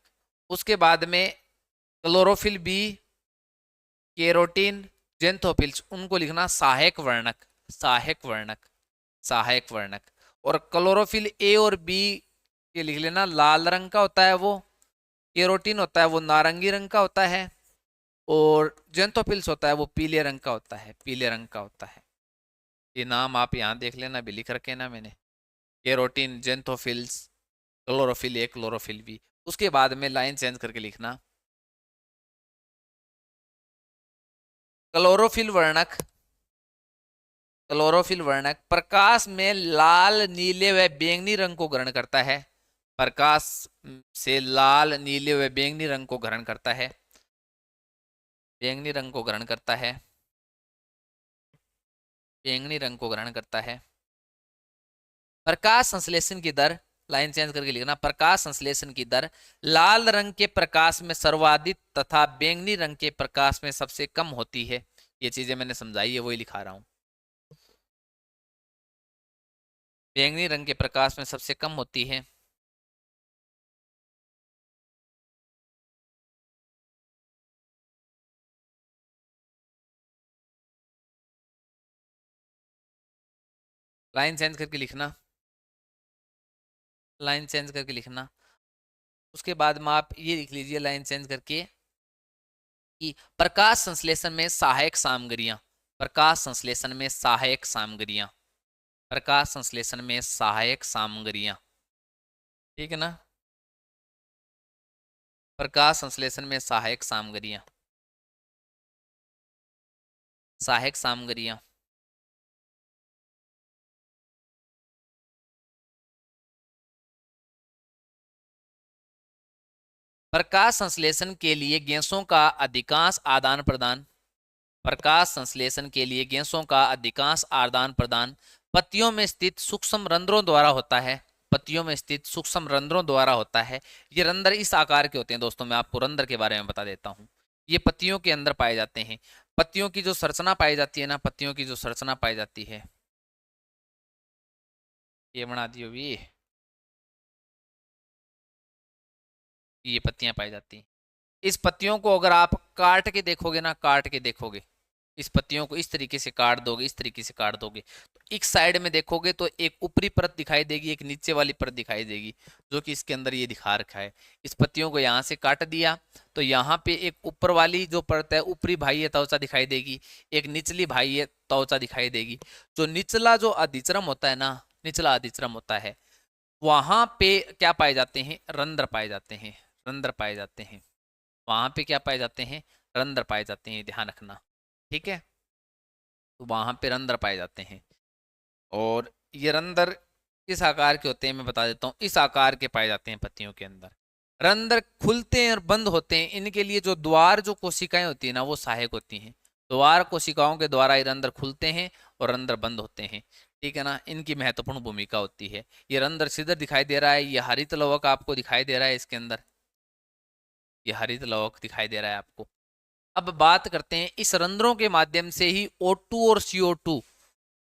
उसके बाद में क्लोरोफिल बी, केरोटीन, जेंथोफिल्स, उनको लिखना सहायक वर्णक, सहायक वर्णक, सहायक वर्णक। और क्लोरोफिल ए और बी ये लिख लेना, लाल रंग का होता है वो, केरोटीन होता है वो नारंगी रंग का होता है, और जेंथोफिल्स होता है वो पीले रंग का होता है, पीले रंग का होता है। ये नाम आप यहाँ देख लेना, भी लिख रखे ना मैंने, carotene, xanthophylls, chlorophyll A, chlorophyll B. उसके बाद में लाइन चेंज करके लिखना क्लोरोफिल वर्णक, क्लोरोफिल वर्णक प्रकाश में लाल, नीले व बैंगनी रंग को ग्रहण करता है। प्रकाश से लाल, नीले व बैंगनी रंग को ग्रहण करता है, बैंगनी रंग को ग्रहण करता है, बैंगनी रंग को ग्रहण करता है। प्रकाश संश्लेषण की दर, लाइन चेंज करके लिखना, प्रकाश संश्लेषण की दर लाल रंग के प्रकाश में सर्वाधिक तथा बैंगनी रंग के प्रकाश में सबसे कम होती है। ये चीजें मैंने समझाई है, वही लिखा रहा हूं। बैंगनी रंग के प्रकाश में सबसे कम होती है। लाइन चेंज करके लिखना, लाइन चेंज करके लिखना। उसके बाद में आप ये लिख लीजिए लाइन चेंज करके कि प्रकाश संश्लेषण में सहायक सामग्रियां, प्रकाश संश्लेषण में सहायक सामग्रियां, प्रकाश संश्लेषण में सहायक सामग्रियां, ठीक है ना, प्रकाश संश्लेषण में सहायक सामग्रियां, सहायक सामग्रियां। प्रकाश संश्लेषण के लिए गैसों का अधिकांश आदान प्रदान, प्रकाश संश्लेषण के लिए गैसों का अधिकांश आदान प्रदान पत्तियों में स्थित सूक्ष्म रंध्रों द्वारा होता है, पत्तियों में स्थित सूक्ष्म रंध्रों द्वारा होता है। ये रंध्र इस आकार के होते हैं दोस्तों, मैं आपको रंध्र के बारे में बता देता हूँ। ये पत्तियों के अंदर पाए जाते हैं। पत्तियों की जो संरचना पाई जाती है ना, पत्तियों की जो संरचना पाई जाती है, ये बना दियो भी, ये पत्तियां पाई जाती हैं। इस पत्तियों को अगर आप काट के देखोगे ना, काट के देखोगे, इस पत्तियों को इस तरीके से काट दोगे, इस तरीके से काट दोगे, तो एक साइड में देखोगे तो एक ऊपरी परत दिखाई देगी, एक नीचे वाली परत दिखाई देगी, जो कि इसके अंदर ये दिखा रखा है। इस पत्तियों को यहाँ से काट दिया तो यहाँ पे एक ऊपर वाली जो परत है, ऊपरी बाह्य त्वचा दिखाई देगी, एक निचली बाह्य त्वचा दिखाई देगी। जो निचला जो अधिचरम होता है ना, निचला अधिचरम होता है, वहां पे क्या पाए जाते हैं, रंध्र पाए जाते हैं, रंध्र पाए जाते हैं। वहां पे क्या पाए जाते हैं, रंध्र पाए जाते हैं, ध्यान रखना, ठीक है। तो वहां पे रंध्र पाए जाते हैं, और ये रंध्र किस आकार के होते हैं मैं बता देता हूँ, इस आकार के पाए जाते हैं पत्तियों के अंदर। रंध्र खुलते हैं और बंद होते हैं, इनके लिए जो द्वार जो कोशिकाएं होती है ना, वो सहायक होती हैं। द्वार कोशिकाओं के द्वारा ये रंध्र खुलते हैं और रंध्र बंद होते हैं, ठीक है ना, इनकी महत्वपूर्ण भूमिका होती है। ये रंध्र सीधर दिखाई दे रहा है, ये हरित लवक आपको दिखाई दे रहा है इसके अंदर, ये हरित लवक दिखाई दे रहा है आपको। अब बात करते हैं इस रंध्रों के माध्यम से ही O2 और CO2,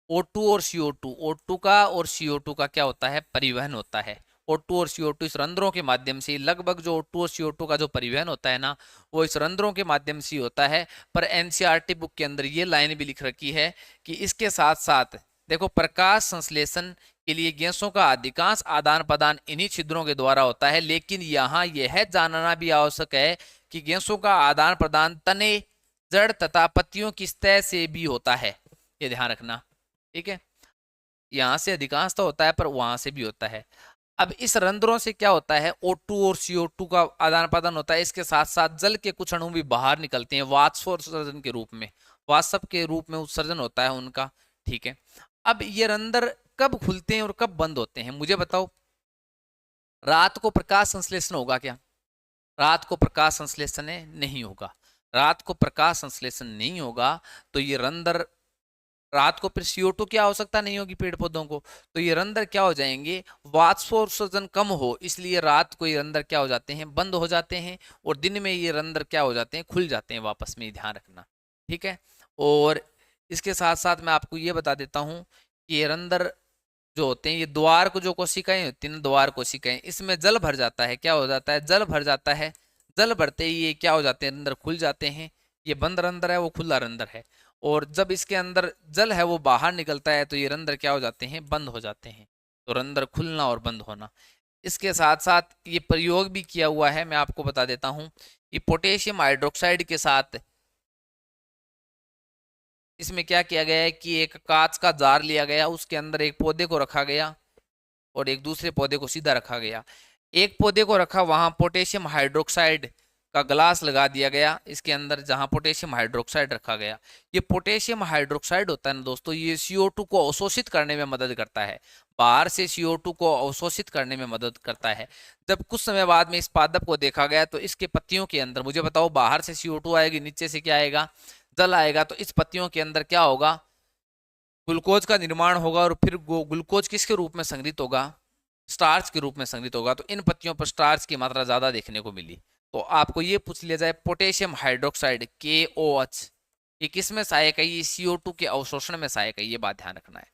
O2 और CO2, O2 का और CO2 का क्या होता है, परिवहन होता है। O2 और CO2 इस रंध्रों के माध्यम से लगभग जो O2 और CO2 का जो परिवहन होता है ना, वो इस रंध्रों के माध्यम से होता है। पर एनसीईआरटी बुक के अंदर ये लाइन भी लिख रखी है कि इसके साथ साथ देखो, प्रकाश संश्लेषण के लिए गैसों का अधिकांश आदान प्रदान इन्हीं छिद्रों के द्वारा होता है, लेकिन यहाँ यह जानना भी आवश्यक है कि गैसों का आदान प्रदान तने, जड़ तथा पत्तियों की सतह से भी होता है, ये ध्यान रखना, ठीक है। यहाँ से अधिकांश तो होता है पर वहां से भी होता है। अब इस रंध्रों से क्या होता है, O2 और CO2 का आदान प्रदान होता है। इसके साथ साथ जल के कुछ अणु भी बाहर निकलते हैं वाष्पोत्सर्जन के रूप में, वाष्प के रूप में उत्सर्जन होता है उनका। ठीक है, अब ये रंध्र कब खुलते हैं और कब बंद होते हैं, मुझे बताओ। रात को प्रकाश संश्लेषण होगा क्या? रात को प्रकाश संश्लेषण नहीं होगा। रात को प्रकाश संश्लेषण नहीं होगा तो ये रंध्र, रात को फिर CO2 की आवश्यकता नहीं होगी पेड़ पौधों को, तो ये रंध्र क्या हो जाएंगे, वाष्पोत्सर्जन कम हो, इसलिए रात को ये रंध्र क्या हो जाते हैं, बंद हो जाते हैं, और दिन में ये रंध्र क्या हो जाते हैं, खुल जाते हैं वापस में, ध्यान रखना। ठीक है, और इसके साथ साथ मैं आपको ये बता देता हूं कि ये रंध्र जो होते हैं, ये द्वार को जो कोशिकाएं होती हैं, द्वार कोशिकाएं, इसमें जल भर जाता है, क्या हो जाता है, जल भर जाता है। जल भरते ही ये क्या हो जाते हैं, रंध्र खुल जाते हैं। ये बंद रंध्र है, वो खुला रंध्र है, और जब इसके अंदर जल है वो बाहर निकलता है तो ये रंध्र क्या हो जाते हैं, बंद हो जाते हैं। तो रंध्र खुलना और बंद होना। इसके साथ साथ ये प्रयोग भी किया हुआ है, मैं आपको बता देता हूं कि पोटेशियम हाइड्रोक्साइड के साथ इसमें क्या किया गया है कि एक कांच का जार लिया गया, उसके अंदर एक पौधे को रखा गया और एक दूसरे पौधे को सीधा रखा गया। एक पौधे को रखा, वहां पोटेशियम हाइड्रोक्साइड का ग्लास लगा दिया गया इसके अंदर, जहां पोटेशियम हाइड्रोक्साइड रखा गया। ये पोटेशियम हाइड्रोक्साइड होता है ना दोस्तों, ये CO2 को अवशोषित करने में मदद करता है, बाहर से CO2 को अवशोषित करने में मदद करता है। जब कुछ समय बाद में इस पादप को देखा गया तो इसके पत्तियों के अंदर, मुझे बताओ, बाहर से CO2 आएगी, नीचे से क्या आएगा, जल आएगा, तो इस पत्तियों के अंदर क्या होगा, ग्लूकोज का निर्माण होगा, और फिर ग्लूकोज किसके रूप में संग्रहित होगा, स्टार्च के रूप में संग्रहित होगा। तो इन पत्तियों पर स्टार्च की मात्रा ज्यादा देखने को मिली। तो आपको ये पूछ लिया जाए, पोटेशियम हाइड्रोक्साइड KOH ये किस में सहायक है, ये CO2 के अवशोषण में सहायक है, ये बात ध्यान रखना है।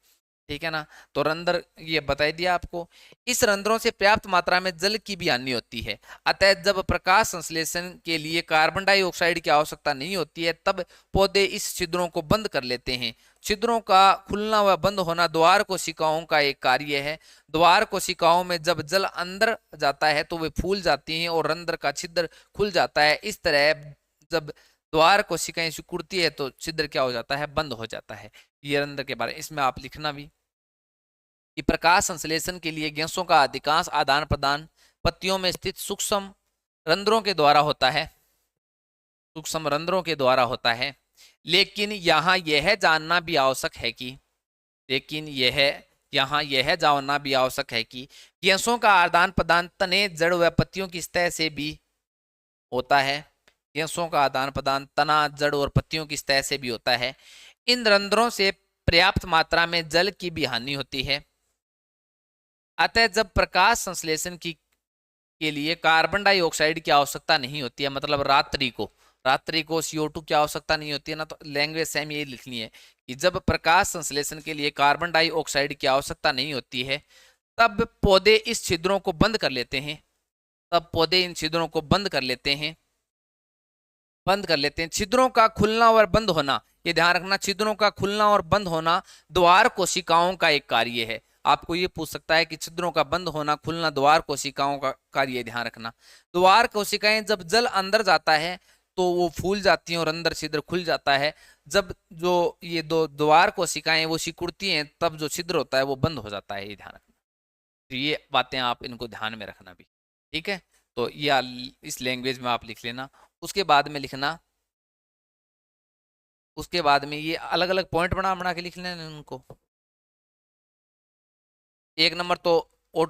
ठीक है ना, तो रंध्र ये बता दिया आपको। इस रंध्रों से पर्याप्त मात्रा में जल की भी हानि होती है, अतः जब प्रकाश संश्लेषण के लिए कार्बन डाइऑक्साइड की आवश्यकता नहीं होती है तब पौधे इस छिद्रों को बंद कर लेते हैं। छिद्रों का खुलना व बंद होना द्वार कोशिकाओं का एक कार्य है। द्वार कोशिकाओं में जब जल अंदर जाता है तो वे फूल जाती हैं और रंध्र का छिद्र खुल जाता है। इस तरह जब द्वार कोशिकाएं सिकुड़ती है तो छिद्र क्या हो जाता है, बंद हो जाता है। ये रंध्र के बारे में इसमें आप लिखना भी कि प्रकाश संश्लेषण के लिए गैसों का अधिकांश आदान प्रदान पत्तियों में स्थित सूक्ष्म रंध्रों के द्वारा होता है, सूक्ष्म रंध्रों के द्वारा होता है। लेकिन यहाँ यह जानना भी आवश्यक है कि लेकिन यह यहाँ यह जानना भी आवश्यक है कि गैसों का आदान प्रदान तने, जड़ व पत्तियों की सतह से भी होता है। गैसों का आदान प्रदान तना, जड़ और पत्तियों की सतह से भी होता है। इन रंध्रों से पर्याप्त मात्रा में जल की भी हानि होती है, अतः जब प्रकाश संश्लेषण की के लिए कार्बन डाइऑक्साइड की आवश्यकता नहीं होती है, मतलब रात्रि को CO2 की आवश्यकता नहीं होती है ना, तो लैंग्वेज सेम यही लिखनी है कि जब प्रकाश संश्लेषण के लिए कार्बन डाइऑक्साइड की आवश्यकता नहीं होती है तब पौधे इस छिद्रों को बंद कर लेते हैं, तब पौधे इन छिद्रों को बंद कर लेते हैं, छिद्रों का खुलना और बंद होना, ये ध्यान रखना, छिद्रों का खुलना और बंद होना द्वार कोशिकाओं का एक कार्य है। आपको ये पूछ सकता है कि छिद्रों का बंद होना खुलना द्वार कोशिकाओं का कार्य, ध्यान रखना। द्वार कोशिकाएं जब जल अंदर जाता है तो वो फूल जाती हैं और अंदर छिद्र खुल जाता है। जब जो ये दो द्वार कोशिकाएं वो सिकुड़ती हैं तब जो छिद्र होता है वो बंद हो जाता है, ये ध्यान रखना। तो ये बातें आप इनको ध्यान में रखना भी। ठीक है, तो ये इस लैंग्वेज में आप लिख लेना। उसके बाद में लिखना, उसके बाद में ये अलग अलग पॉइंट बना बना के लिख लेना उनको। एक नंबर तो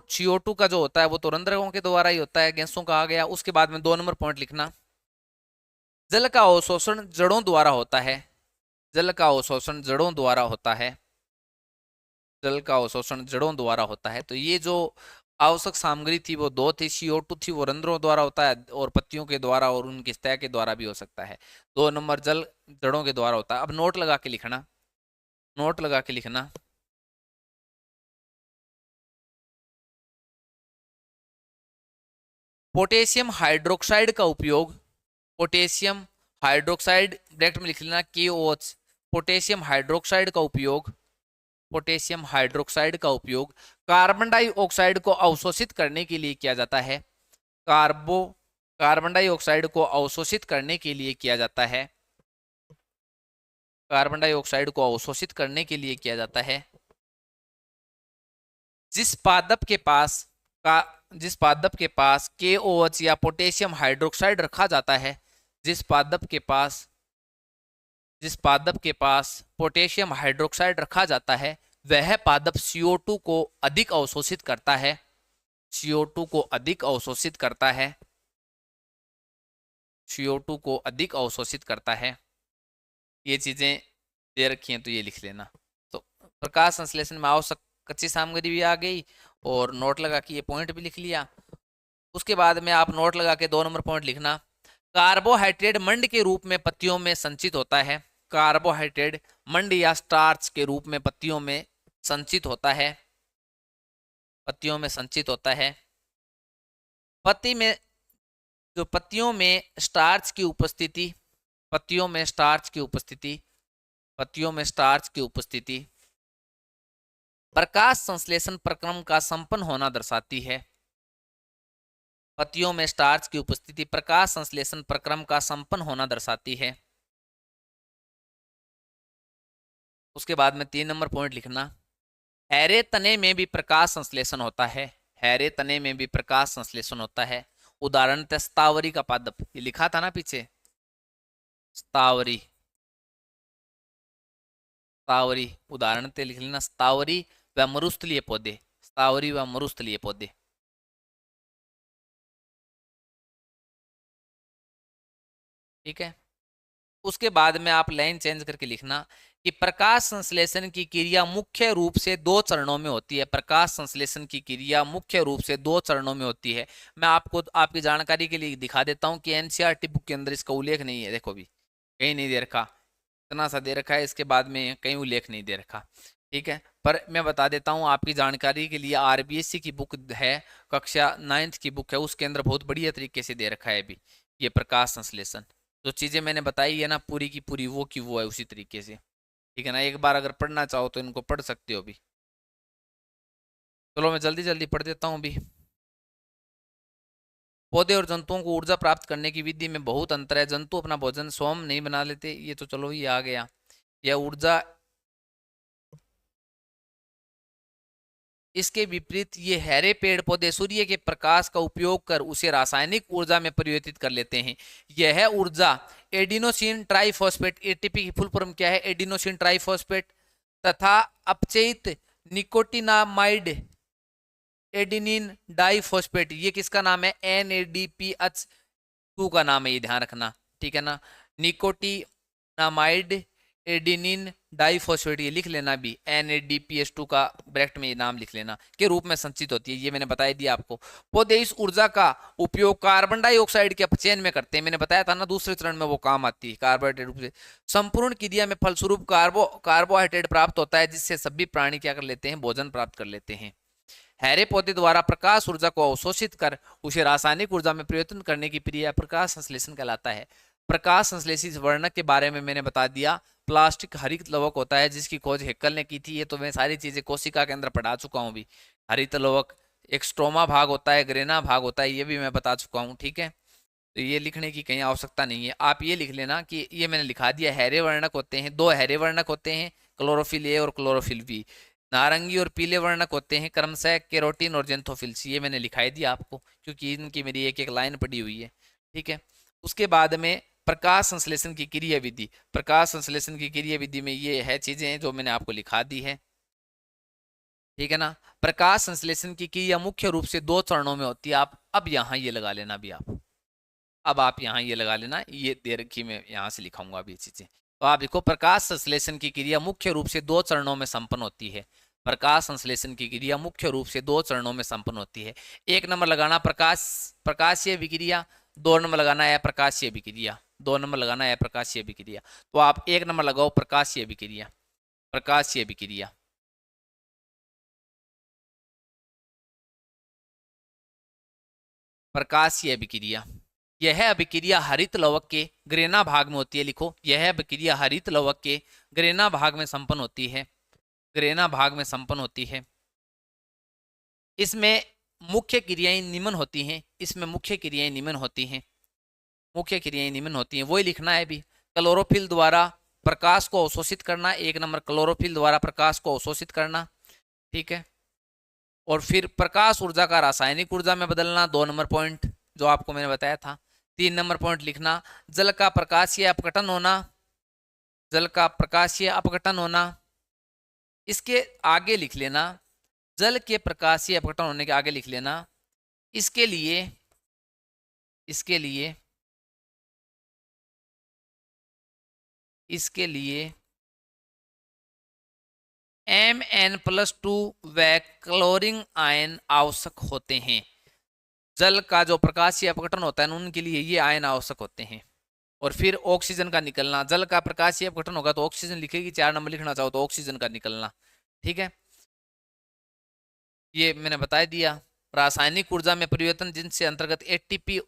CO2 का जो होता है वो तो रंध्रों के द्वारा ही होता है, गैसों का आ गया। उसके बाद में 2 नंबर पॉइंट लिखना, जल का अवशोषण जड़ों द्वारा होता है, जल का अवशोषण जड़ों द्वारा होता है, जल का अवशोषण जड़ों द्वारा होता है। तो ये जो आवश्यक सामग्री थी वो 2 थी, CO2 थी, वो रंध्रों द्वारा होता है और पत्तियों के द्वारा और उनकी सतह के द्वारा भी हो सकता है। 2 नंबर जल जड़ों के द्वारा होता है। अब नोट लगा के लिखना, नोट लगा के लिखना, पोटेशियम हाइड्रोक्साइड का उपयोग, पोटेशियम हाइड्रोक्साइड ब्रैकेट में लिख लेना KOH, पोटेशियम हाइड्रोक्साइड का उपयोग, पोटेशियम हाइड्रोक्साइड का उपयोग कार्बन डाइऑक्साइड को अवशोषित करने के लिए किया जाता है, कार्बन डाइऑक्साइड को अवशोषित करने के लिए किया जाता है, कार्बन डाइऑक्साइड को अवशोषित करने के लिए किया जाता है। जिस पादप के पास का जिस पादप के पास KOH या पोटेशियम हाइड्रोक्साइड रखा जाता है, जिस पादप के पास पोटेशियम हाइड्रोक्साइड रखा जाता है, वह पादप CO2 को अधिक अवशोषित करता है, CO2 को अधिक अवशोषित करता है, CO2 को अधिक अवशोषित करता है। ये चीजें दे रखी हैं तो ये लिख लेना। तो प्रकाश संश्लेषण में आवश्यक कच्ची सामग्री भी आ गई और नोट लगा के ये पॉइंट भी लिख लिया। उसके बाद में आप नोट लगा के 2 नंबर पॉइंट लिखना, कार्बोहाइड्रेट मंड के रूप में पत्तियों में संचित होता है। कार्बोहाइड्रेट मंड या स्टार्च के रूप में पत्तियों में संचित होता है, पत्तियों में संचित होता है। पत्ती में जो पत्तियों में स्टार्च की उपस्थिति, पत्तियों में स्टार्च की उपस्थिति, पत्तियों में स्टार्च की उपस्थिति प्रकाश संश्लेषण प्रक्रम का संपन्न होना दर्शाती है। पत्तियों में स्टार्च की उपस्थिति प्रकाश संश्लेषण प्रक्रम का संपन्न होना दर्शाती है। उसके बाद में 3 नंबर पॉइंट लिखना, हरे तने में भी प्रकाश संश्लेषण होता है, हरे तने में भी प्रकाश संश्लेषण होता है। उदाहरण स्तावरी का पादप, ये लिखा था ना पीछे, स्तावरी, स्तावरी उदाहरण ते लिख लेना, स्तावरी व मरुस्थलीय पौधे, स्तावरी व मरुस्थलीय पौधे। ठीक है। उसके बाद में आप लाइन चेंज करके लिखना कि प्रकाश संश्लेषण की क्रिया मुख्य रूप से 2 चरणों में होती है। प्रकाश संश्लेषण की क्रिया मुख्य रूप से 2 चरणों में होती है। मैं आपको आपकी जानकारी के लिए दिखा देता हूं कि एनसीईआरटी बुक के अंदर इसका उल्लेख नहीं है। देखो भी कहीं नहीं दे रखा, इतना सा दे रखा है, इसके बाद में कहीं उल्लेख नहीं दे रखा। ठीक है, पर मैं बता देता हूँ आपकी जानकारी के लिए, आरबीएससी की बुक है, कक्षा 9th की बुक है, उसके अंदर बहुत बढ़िया तरीके से दे रखा है अभी ये प्रकाश संश्लेषण। जो चीज़ें मैंने बताई है ना पूरी की पूरी वो की वो है उसी तरीके से। ठीक है ना, एक बार अगर पढ़ना चाहो तो इनको पढ़ सकते हो भी। चलो मैं जल्दी जल्दी पढ़ देता हूँ अभी। पौधे और जंतुओं को ऊर्जा प्राप्त करने की विधि में बहुत अंतर है। जंतु अपना भोजन स्वयं नहीं बना लेते, ये तो चलो ये आ गया। यह ऊर्जा, इसके विपरीत ये हरे पेड़ पौधे सूर्य के प्रकाश का उपयोग कर उसे रासायनिक ऊर्जा में परिवर्तित कर लेते हैं। यह ऊर्जा एडिनोसिन ट्राइफॉस्फेट, एटीपी की फुल फॉर्म क्या है, एडिनोसिन ट्राइफॉस्फेट, तथा अपचयित निकोटिनामाइड एडिनिन डाइफॉस्फेट, ये किसका नाम है, NADPH2 का नाम है, ये ध्यान रखना। ठीक है ना, निकोटिनामाइड एडिनिन डाइफॉस्फेट, ये लिख लेना भी, NADPH2 का ब्रैकेट में ये नाम लिख लेना, के रूप में संचित होती है। ये मैंने बताया दिया आपको। पौधे इस ऊर्जा का उपयोग कार्बन डाइऑक्साइड के अपचयन में करते हैं। मैंने बताया था ना दूसरे चरण में वो काम आती है कार्बोहाइड्रेट रूप से। संपूर्ण क्रिया में फलस्वरूप कार्बोहाइड्रेट प्राप्त होता है, जिससे सभी प्राणी क्या कर लेते हैं, भोजन प्राप्त कर लेते हैं। हरे पौधे द्वारा प्रकाश ऊर्जा को अवशोषित कर उसे रासायनिक ऊर्जा में परिवर्तन करने की क्रिया प्रकाश संश्लेषण कहलाता है। प्रकाश संश्लेषित वर्णक के बारे में मैंने बता दिया। प्लास्टिक हरित लवक होता है जिसकी खोज हेक्कल ने की थी। ये तो मैं सारी चीजें कोशिका के अंदर पढ़ा चुका हूँ भी। हरित लवक एक स्ट्रोमा भाग होता है, ग्रेना भाग होता है, ये भी मैं बता चुका हूँ। ठीक है, तो ये लिखने की कहीं आवश्यकता नहीं है। आप ये लिख लेना कि ये मैंने लिखा दिया, हरे वर्णक होते हैं, 2 हरे वर्णक होते हैं, क्लोरोफिल ए और क्लोरोफिल बी। नारंगी और पीले वर्णक होते हैं क्रमशः केरोटीन और जेंथोफिल सी। ये मैंने लिखाई दिया आपको क्योंकि इनकी मेरी एक एक लाइन पड़ी हुई है। ठीक है, उसके बाद में प्रकाश संश्लेषण की क्रिया विधि। प्रकाश संश्लेषण की क्रिया विधि में ये है चीजें जो मैंने आपको लिखा दी है। ठीक है ना, प्रकाश संश्लेषण की क्रिया मुख्य रूप से 2 चरणों में होती है। आप अब यहाँ ये लगा लेना भी, अब आप यहाँ ये लगा लेना, ये दे रखी मैं यहाँ से लिखाऊंगा अभी चीजें। तो आप देखो, प्रकाश संश्लेषण की क्रिया मुख्य रूप से 2 चरणों में संपन्न होती है। प्रकाश संश्लेषण की क्रिया मुख्य रूप से 2 चरणों में संपन्न होती है। 1 नंबर लगाना प्रकाशीय विक्रिया, 2 नंबर लगाना है प्रकाशीय विक्रिया, 2 नंबर लगाना है प्रकाशीय विक्रिया। तो आप 1 नंबर लगाओ प्रकाशीय विक्रिया, प्रकाशीय विक्रिया। प्रकाशीय विक्रिया, यह अभिक्रिया हरित लवक के ग्रेना भाग में होती है। लिखो, यह अभिक्रिया हरित लवक के ग्रेना भाग में संपन्न होती है, ग्रेना भाग में संपन्न होती है। इसमें मुख्य क्रियाएं निम्न होती हैं, इसमें मुख्य क्रियाएं निम्न होती हैं, मुख्य क्रियाएं निम्न होती हैं, वही लिखना है भी। क्लोरोफिल द्वारा प्रकाश को अवशोषित करना, 1 नंबर क्लोरोफिल द्वारा प्रकाश को अवशोषित करना। ठीक है, और फिर प्रकाश ऊर्जा का रासायनिक ऊर्जा में बदलना, 2 नंबर पॉइंट जो आपको मैंने बताया था। 3 नंबर पॉइंट लिखना, जल का प्रकाशीय अपघटन होना, जल का प्रकाशीय अपघटन होना। इसके आगे लिख लेना, जल के प्रकाशीय अपघटन होने के आगे लिख लेना, इसके लिए इसके लिए इसके लिए Mn+2 व क्लोरीन आयन आवश्यक होते हैं। जल का जो प्रकाशीय अपघटन होता है उनके लिए ये आयन आवश्यक होते हैं। और फिर ऑक्सीजन का निकलना, जल का प्रकाशीय अपघटन होगा तो ऑक्सीजन लिखेगी, 4 नंबर लिखना चाहो तो ऑक्सीजन का निकलना। ठीक है, ये मैंने बता दिया। रासायनिक ऊर्जा में परिवर्तन जिनसे अंतर्गत एटीपी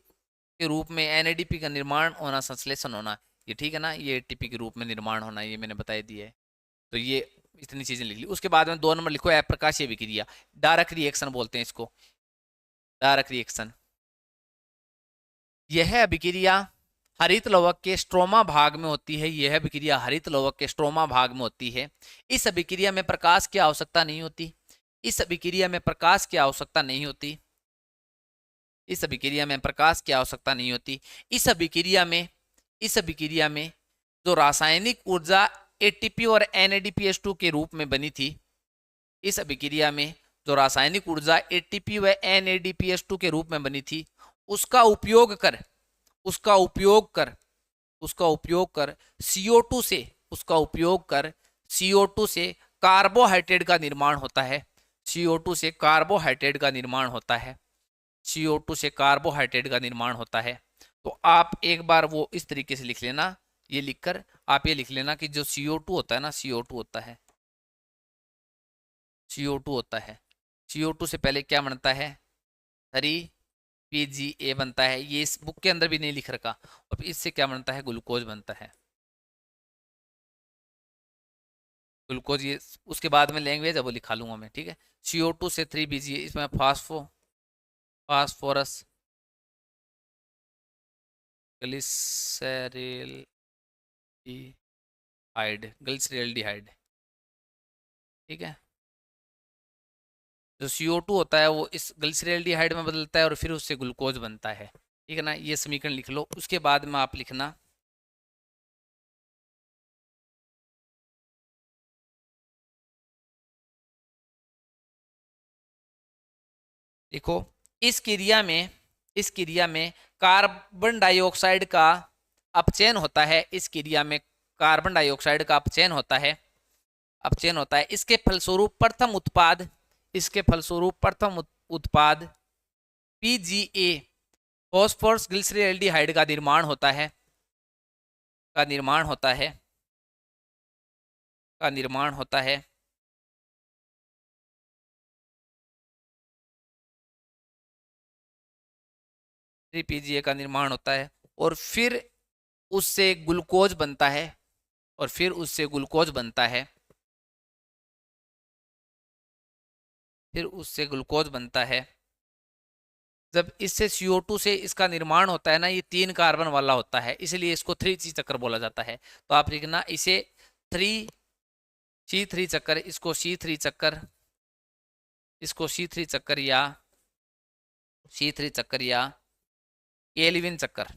के रूप में एनएडीपी का निर्माण होना, संश्लेषण होना, ये ठीक है ना, ये एटीपी के रूप में निर्माण होना, ये मैंने बता दिया है। तो ये इतनी चीजें लिख ली। उसके बाद में 2 नंबर लिखो अप्रकाशीय विक्रिया, डायरेक्ट रिएक्शन बोलते हैं इसको, डायरेक्ट रिएक्शन। यह अभिक्रिया हरित लवक के स्ट्रोमा भाग में होती है, यह अभिक्रिया हरित लवक के स्ट्रोमा भाग में होती है। इस अभिक्रिया में प्रकाश की आवश्यकता नहीं होती, इस अभिक्रिया में प्रकाश की आवश्यकता नहीं होती, इस अभिक्रिया में प्रकाश की आवश्यकता नहीं होती। इस अभिक्रिया में जो रासायनिक ऊर्जा एटीपी और NADPH2 के रूप में बनी थी, इस अभिक्रिया में जो रासायनिक ऊर्जा एटीपी व NADPH2 के रूप में बनी थी, उसका उपयोग कर CO2 से कार्बोहाइड्रेट का निर्माण होता है, CO2 से कार्बोहाइड्रेट का निर्माण होता है, CO2 से कार्बोहाइड्रेट का निर्माण होता है। तो आप एक बार वो इस तरीके से लिख लेना, ये लिखकर आप ये लिख लेना कि जो CO2 होता है ना, CO2 होता है, CO2 से पहले क्या बनता है, 3PGA बनता है, ये इस बुक के अंदर भी नहीं लिख रखा। और इससे क्या बनता है, ग्लूकोज बनता है, ग्लूकोज। ये उसके बाद में लैंग्वेज है वो लिखा लूंगा मैं, ठीक है। CO2 से 3PGA, इसमें फास्फोरस ग्लिसरॉल्डिहाइड, ठीक है। जो CO2 होता है वो इस ग्लिसरॉल्डिहाइड में बदलता है और फिर उससे ग्लूकोज बनता है, ठीक है ना। ये समीकरण लिख लो। उसके बाद में आप लिखना, देखो इस क्रिया में कार्बन डाइऑक्साइड का अपचयन होता है, इस क्रिया में कार्बन डाइऑक्साइड का अपचयन होता है, इसके फलस्वरूप प्रथम उत्पाद PGA फॉस्फोरस ग्लिसरॉल्डिहाइड का निर्माण होता है, का निर्माण होता है। PGA का निर्माण होता है और फिर उससे ग्लूकोज बनता है, जब इससे CO2 से इसका निर्माण होता है ना, ये 3 कार्बन वाला होता है, इसलिए इसको 3C चक्कर बोला जाता है। तो आप लिखना इसे 3C3 चक्कर, इसको C3 चक्कर, C3 चक्कर या केल्विन चक्कर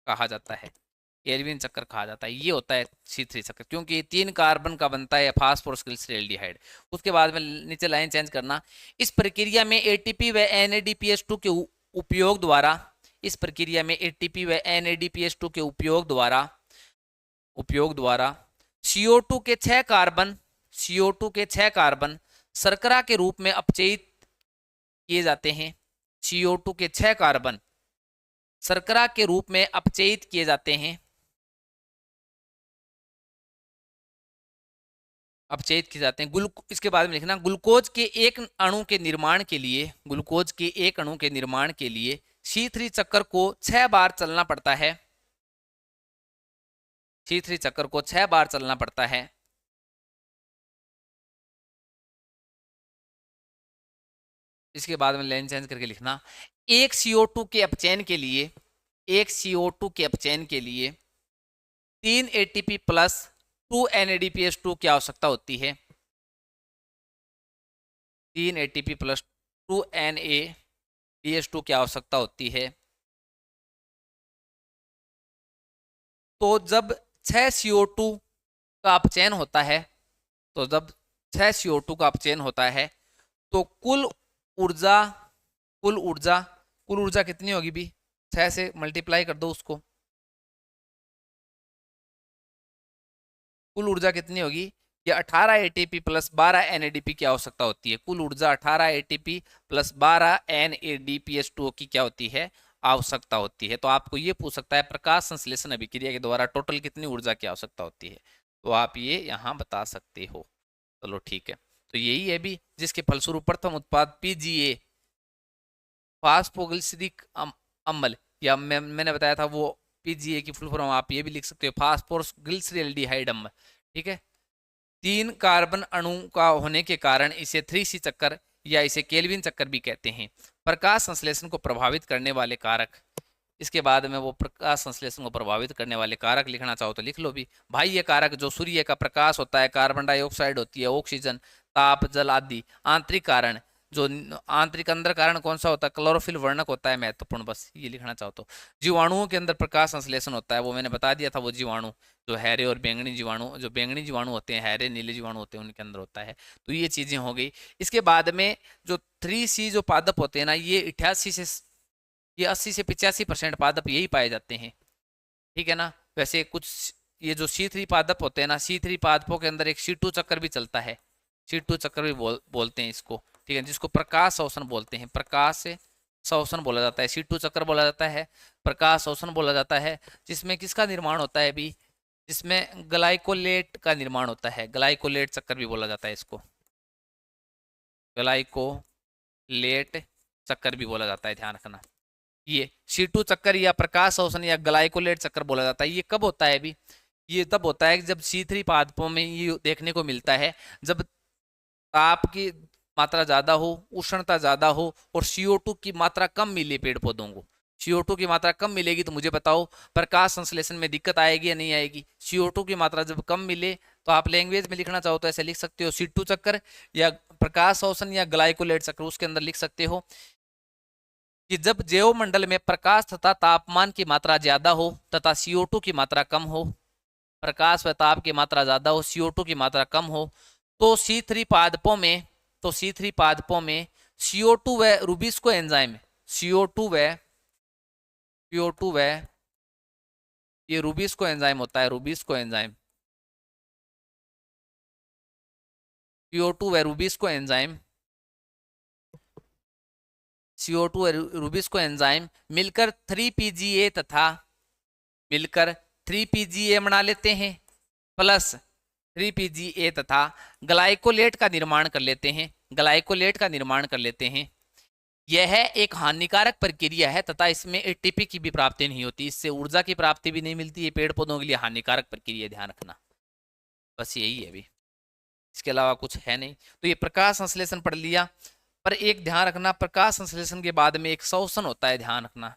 कहा जाता है, ये होता है C3 चक्कर, क्योंकि ये 3 कार्बन का बनता है फास्फोरस ग्लिसरॉल्डिहाइड। उसके बाद में नीचे लाइन चेंज करना। इस प्रक्रिया में एटीपी व NADPH2 के उपयोग द्वारा, CO2 के 6 कार्बन शर्करा के रूप में अपचयित किए जाते हैं, CO2 के 6 कार्बन शर्करा के रूप में अपचयित किए जाते हैं, इसके बाद में लिखना, ग्लूकोज के एक अणु के निर्माण के लिए C3 चक्कर को 6 बार चलना पड़ता है, इसके बाद में लाइन चेंज करके लिखना, एक CO2 के अपचयन के लिए 3 ATP प्लस 2 NADPH2 की आवश्यकता होती है, 3 ATP प्लस 2 NADH2 की आवश्यकता होती है। तो जब 6 CO2 का अपचयन होता है, तो जब 6 CO2 का अपचयन होता है तो ऊर्जा कुल ऊर्जा कुल ऊर्जा कितनी होगी भी? 6 से मल्टीप्लाई कर दो उसको। कुल ऊर्जा कितनी होगी? ये 18 एटीपी प्लस 12 एनएडीपी की आवश्यकता होती है। कुल ऊर्जा 18 एटीपी प्लस 12 NADPH2 की क्या होती है? आवश्यकता होती है। तो आपको ये पूछ सकता है प्रकाश संश्लेषण अभिक्रिया के द्वारा टोटल कितनी ऊर्जा की आवश्यकता होती है, तो आप ये यहाँ बता सकते हो। चलो ठीक है, तो यही है भी जिसके फलस्वरूप प्रथम उत्पाद PGA फास्फोग्लिसरिक अम्ल, या मैंने बताया था वो PGA की फुल फॉर्म आप ये भी लिख सकते हो फास्फोग्लिसरल्डिहाइड अम्ल। ठीक है, 3 कार्बन अणु का होने के कारण इसे 3C चक्कर या इसे केल्विन चक्कर भी कहते हैं। प्रकाश संश्लेषण को प्रभावित करने वाले कारक, इसके बाद में वो प्रकाश संश्लेषण को प्रभावित करने वाले कारक लिखना चाहो तो लिख लो भी भाई। ये कारक जो सूर्य का प्रकाश होता है, कार्बन डाइऑक्साइड होती है, ऑक्सीजन, ताप, जल आदि। आंतरिक कारण, जो आंतरिक अंदर कारण कौन सा होता है? क्लोरोफिल वर्णक होता है महत्वपूर्ण, बस ये लिखना चाहो तो। जीवाणुओं के अंदर प्रकाश संश्लेषण होता है, वो मैंने बता दिया था। वो जीवाणु जो हरे और बैंगनी जीवाणु, जो बैंगनी जीवाणु होते हैं, हरे नीले जीवाणु होते हैं, उनके अंदर होता है। तो ये चीजें हो गई। इसके बाद में जो 3C जो पादप होते हैं ना, ये 80 से 85% पादप यही पाए जाते हैं। ठीक है ना। वैसे कुछ ये जो C3 पादप होते हैं ना, C3 पादपों के अंदर एक C2 चक्कर भी चलता है। C2 चक्कर भी बोलते हैं इसको। ठीक है, जिसको प्रकाश शोषण बोलते हैं। प्रकाश शोषण बोला जाता है, C2 चक्कर बोला जाता है, प्रकाश शोषण बोला जाता है। जिसमें किसका निर्माण होता है भी? जिसमें ग्लाइकोलेट का निर्माण होता है। ग्लाइकोलेट चक्कर भी बोला जाता है इसको, ग्लाइकोलेट चक्कर भी बोला जाता है, ध्यान रखना। ये C2 चक्कर या प्रकाश शोषण या ग्लाइकोलेट चक्कर बोला जाता है। ये कब होता है भी? ये तब होता है जब C3 पादपों में ये देखने को मिलता है जब ताप की मात्रा ज्यादा हो, उष्णता ज्यादा हो और CO2 की मात्रा कम मिले पेड़ पौधों को। CO2 की मात्रा कम मिलेगी तो मुझे बताओ प्रकाश संश्लेषण में दिक्कत आएगी या नहीं आएगी? CO2 की मात्रा जब कम मिले तो आप लैंग्वेज में लिखना चाहो तो ऐसे लिख सकते हो, C2 चक्कर या प्रकाश शोषण या ग्लाइकोलेट चक्कर। उसके अंदर लिख सकते हो कि जब जैव मंडल में प्रकाश तथा तापमान की मात्रा ज्यादा हो तथा CO2 की मात्रा कम हो, प्रकाश व ताप की मात्रा ज्यादा हो, CO2 की मात्रा कम हो, तो C3 पादपों में CO2 व रूबिस्को एंजाइम, CO2 व ये रूबिस्को एंजाइम होता है, रूबिस्को एंजाइम, CO2 व rubisco enzyme, CO2 rubisco enzyme मिलकर 3PGA बना लेते हैं, प्लस 3PGA तथा ग्लाइकोलेट का निर्माण कर लेते हैं, ग्लाइकोलेट का निर्माण कर लेते हैं। यह एक हानिकारक प्रक्रिया है तथा इसमें ATP की भी प्राप्ति नहीं होती, इससे ऊर्जा की प्राप्ति भी नहीं मिलती है। पेड़ पौधों के लिए हानिकारक प्रक्रिया, ध्यान रखना। बस यही है अभी, इसके अलावा कुछ है नहीं। तो ये प्रकाश संश्लेषण पढ़ लिया। पर एक ध्यान रखना, प्रकाश संश्लेषण के बाद में एक शोषण होता है, ध्यान रखना।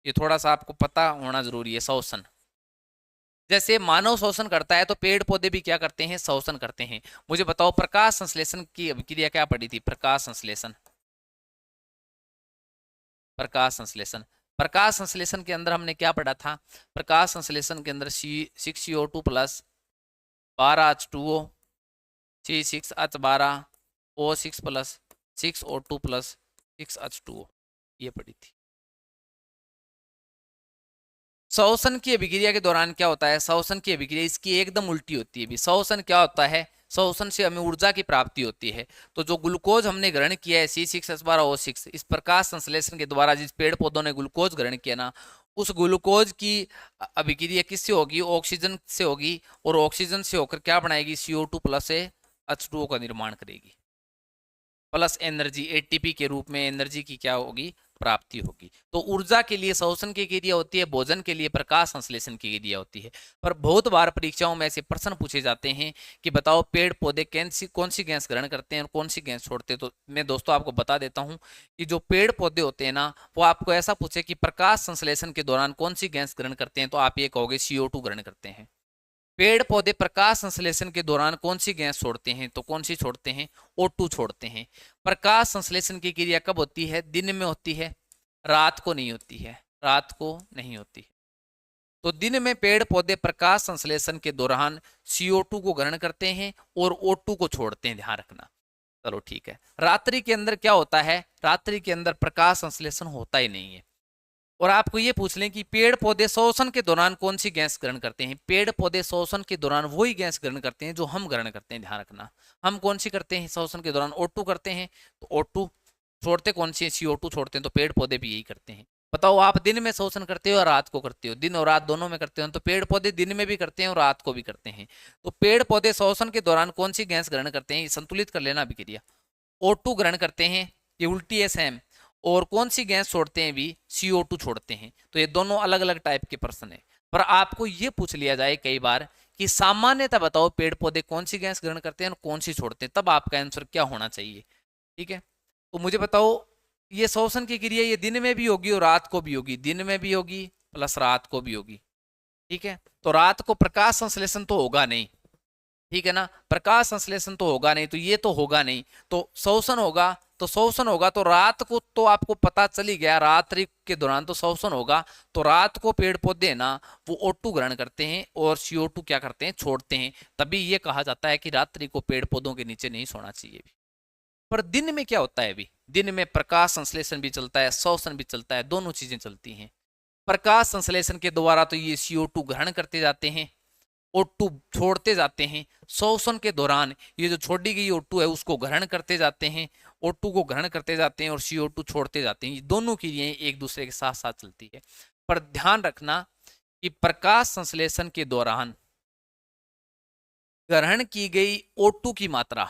ये थोड़ा सा आपको पता होना जरूरी है। शोषण, जैसे मानव शोषण करता है तो पेड़ पौधे भी क्या करते हैं? शोषण करते हैं। मुझे बताओ प्रकाश संश्लेषण की अभिक्रिया क्या पढ़ी थी? प्रकाश संश्लेषण, प्रकाश संश्लेषण, प्रकाश संश्लेषण के अंदर हमने क्या पढ़ा था? प्रकाश संश्लेषण के अंदर 6CO2 plus 12H2O, C6H12 O6 plus 6O2 plus 6H2O, ये पढ़ी थी। शोषण की अभिक्रिया के दौरान क्या होता है? शोषण की अभिक्रिया इसकी एकदम उल्टी होती है। शोषण क्या होता है? शोषण से हमें ऊर्जा की प्राप्ति होती है। तो जो ग्लूकोज हमने ग्रहण किया है C6H12O6, इस प्रकाश संश्लेषण के द्वारा जिस पेड़ पौधों ने ग्लूकोज ग्रहण किया ना, उस ग्लूकोज की अभिक्रिया किससे होगी? ऑक्सीजन से होगी, और ऑक्सीजन से होकर क्या बनाएगी? CO2 प्लस H2O का निर्माण करेगी, प्लस एनर्जी ATP के रूप में एनर्जी की क्या होगी? प्राप्ति होगी। तो ऊर्जा के लिए शोषण की क्रिया होती है, भोजन के लिए प्रकाश संश्लेषण की क्रिया होती है। पर बहुत बार परीक्षाओं में ऐसे प्रश्न पूछे जाते हैं कि बताओ पेड़ पौधे कौन सी गैस ग्रहण करते हैं और कौन सी गैस छोड़ते हैं। तो मैं दोस्तों आपको बता देता हूं कि जो पेड़ पौधे होते हैं ना, वो आपको ऐसा पूछे कि प्रकाश संश्लेषण के दौरान कौन सी गैस ग्रहण करते हैं, तो आप ये कहोगे CO2 ग्रहण करते हैं। पेड़ पौधे प्रकाश संश्लेषण के दौरान कौन सी गैस छोड़ते हैं? तो कौन सी छोड़ते हैं? O2 छोड़ते हैं। प्रकाश संश्लेषण की क्रिया कब होती है? दिन में होती है, रात को नहीं होती है, रात को नहीं होती है। तो दिन में पेड़ पौधे प्रकाश संश्लेषण के दौरान CO2 को ग्रहण करते हैं और O2 को छोड़ते हैं, ध्यान रखना। चलो ठीक है। रात्रि के अंदर क्या होता है? रात्रि के अंदर प्रकाश संश्लेषण होता ही नहीं है। और आपको ये पूछ लें कि पेड़ पौधे श्वसन के दौरान कौन सी गैस ग्रहण करते हैं? पेड़ पौधे श्वसन के दौरान वही गैस ग्रहण करते हैं जो हम ग्रहण करते हैं, ध्यान रखना। हम कौन सी करते हैं श्वसन के दौरान? O2 करते हैं। तो O2 छोड़ते कौन सी? CO2 छोड़ते हैं। तो पेड़ पौधे भी यही करते हैं। बताओ, आप दिन में श्वसन करते हो और रात को करते हो? दिन और रात दोनों में करते हो। तो पेड़ पौधे दिन में भी करते हैं और रात को भी करते हैं। तो पेड़ पौधे श्वसन के दौरान कौन सी गैस ग्रहण करते हैं? संतुलित कर लेना अभिक्रिया। O2 ग्रहण करते हैं, ये उल्टी है सेम। और कौन सी गैस छोड़ते हैं? भी CO2 छोड़ते हैं। तो ये दोनों अलग अलग टाइप के प्रश्न है। पर आपको ये पूछ लिया जाए कई बार कि सामान्यतः बताओ पेड़ पौधे कौन सी गैस ग्रहण करते हैं और कौन सी छोड़ते हैं, तब आपका आंसर क्या होना चाहिए? ठीक है, तो मुझे बताओ, ये श्वसन की क्रिया ये दिन में भी होगी और रात को भी होगी। दिन में भी होगी प्लस रात को भी होगी। ठीक है, तो रात को प्रकाश संश्लेषण तो होगा नहीं, ठीक है ना, प्रकाश संश्लेषण तो होगा नहीं, तो ये तो होगा नहीं। तो श्वसन होगा, तो श्वसन होगा तो रात को तो आपको पता चल ही गया, रात्रि के दौरान तो श्वसन होगा। तो रात को पेड़ पौधे ना वो O2 ग्रहण करते हैं और CO2 क्या करते हैं? छोड़ते हैं। तभी ये कहा जाता है कि रात्रि को पेड़ पौधों के नीचे नहीं सोना चाहिए भी। पर दिन में क्या होता है? अभी दिन में प्रकाश संश्लेषण भी चलता है, श्वसन भी चलता है, दोनों चीजें चलती हैं। प्रकाश संश्लेषण के द्वारा तो ये CO2 ग्रहण करते जाते हैं, O2 छोड़ते जाते हैं। श्वसन के दौरान ये जो छोड़ी गई O2 है उसको ग्रहण करते जाते हैं, O2 को ग्रहण करते जाते हैं और CO2 छोड़ते जाते हैं। ये दोनों क्रियाएं एक दूसरे के साथ साथ चलती है। पर ध्यान रखना कि प्रकाश संश्लेषण के दौरान ग्रहण की गई O2 की मात्रा,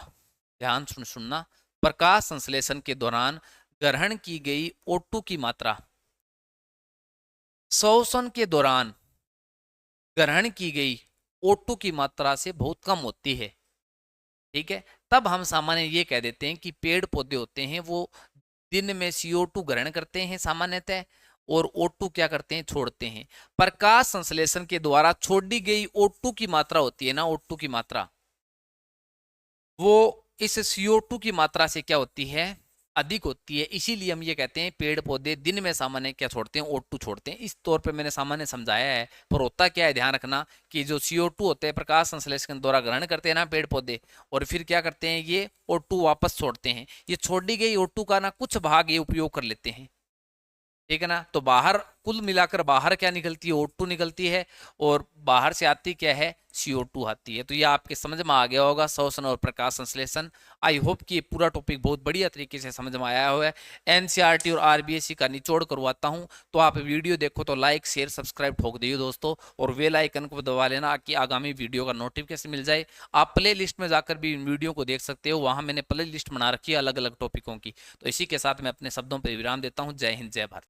ध्यान सुनना, प्रकाश संश्लेषण के दौरान ग्रहण की गई O2 की मात्रा श्वसन के दौरान ग्रहण की गई O2 की मात्रा से बहुत कम होती है। ठीक है, तब हम सामान्य ये कह देते हैं कि पेड़ पौधे होते हैं वो दिन में CO2 ग्रहण करते हैं सामान्यतः, और O2 क्या करते हैं? छोड़ते हैं। प्रकाश संश्लेषण के द्वारा छोड़ी गई O2 की मात्रा होती है ना, O2 की मात्रा वो इस CO2 की मात्रा से क्या होती है? अधिक होती है। इसीलिए हम ये कहते हैं पेड़ पौधे दिन में सामान्य क्या छोड़ते हैं? O2 छोड़ते हैं। इस तौर पे मैंने सामान्य समझाया है। पर होता क्या है, ध्यान रखना कि जो CO2 होते हैं प्रकाश संश्लेषण के द्वारा ग्रहण करते हैं ना पेड़ पौधे, और फिर क्या करते हैं? ये O2 वापस छोड़ते हैं। ये छोड़ी गई O2 का ना कुछ भाग ये उपयोग कर लेते हैं, ठीक है ना। तो बाहर कुल मिलाकर बाहर क्या निकलती है? O2 निकलती है, और बाहर से आती क्या है? CO2 आती है। तो ये आपके समझ में आ गया होगा श्वसन और प्रकाश संश्लेषण। आई होप कि ये पूरा टॉपिक बहुत बढ़िया तरीके से समझ में आया हुआ है। NCERT और RBSE का निचोड़ करवाता हूं, तो आप वीडियो देखो तो लाइक शेयर सब्सक्राइब ठोक दिए दोस्तों, और बेल आइकन को दबा लेना कि आगामी वीडियो का नोटिफिकेशन मिल जाए। आप प्ले लिस्ट में जाकर भी वीडियो को देख सकते हो, वहां मैंने प्ले लिस्ट बना रखी है अलग अलग टॉपिकों की। तो इसी के साथ मैं अपने शब्दों पर विराम देता हूँ। जय हिंद, जय भारत।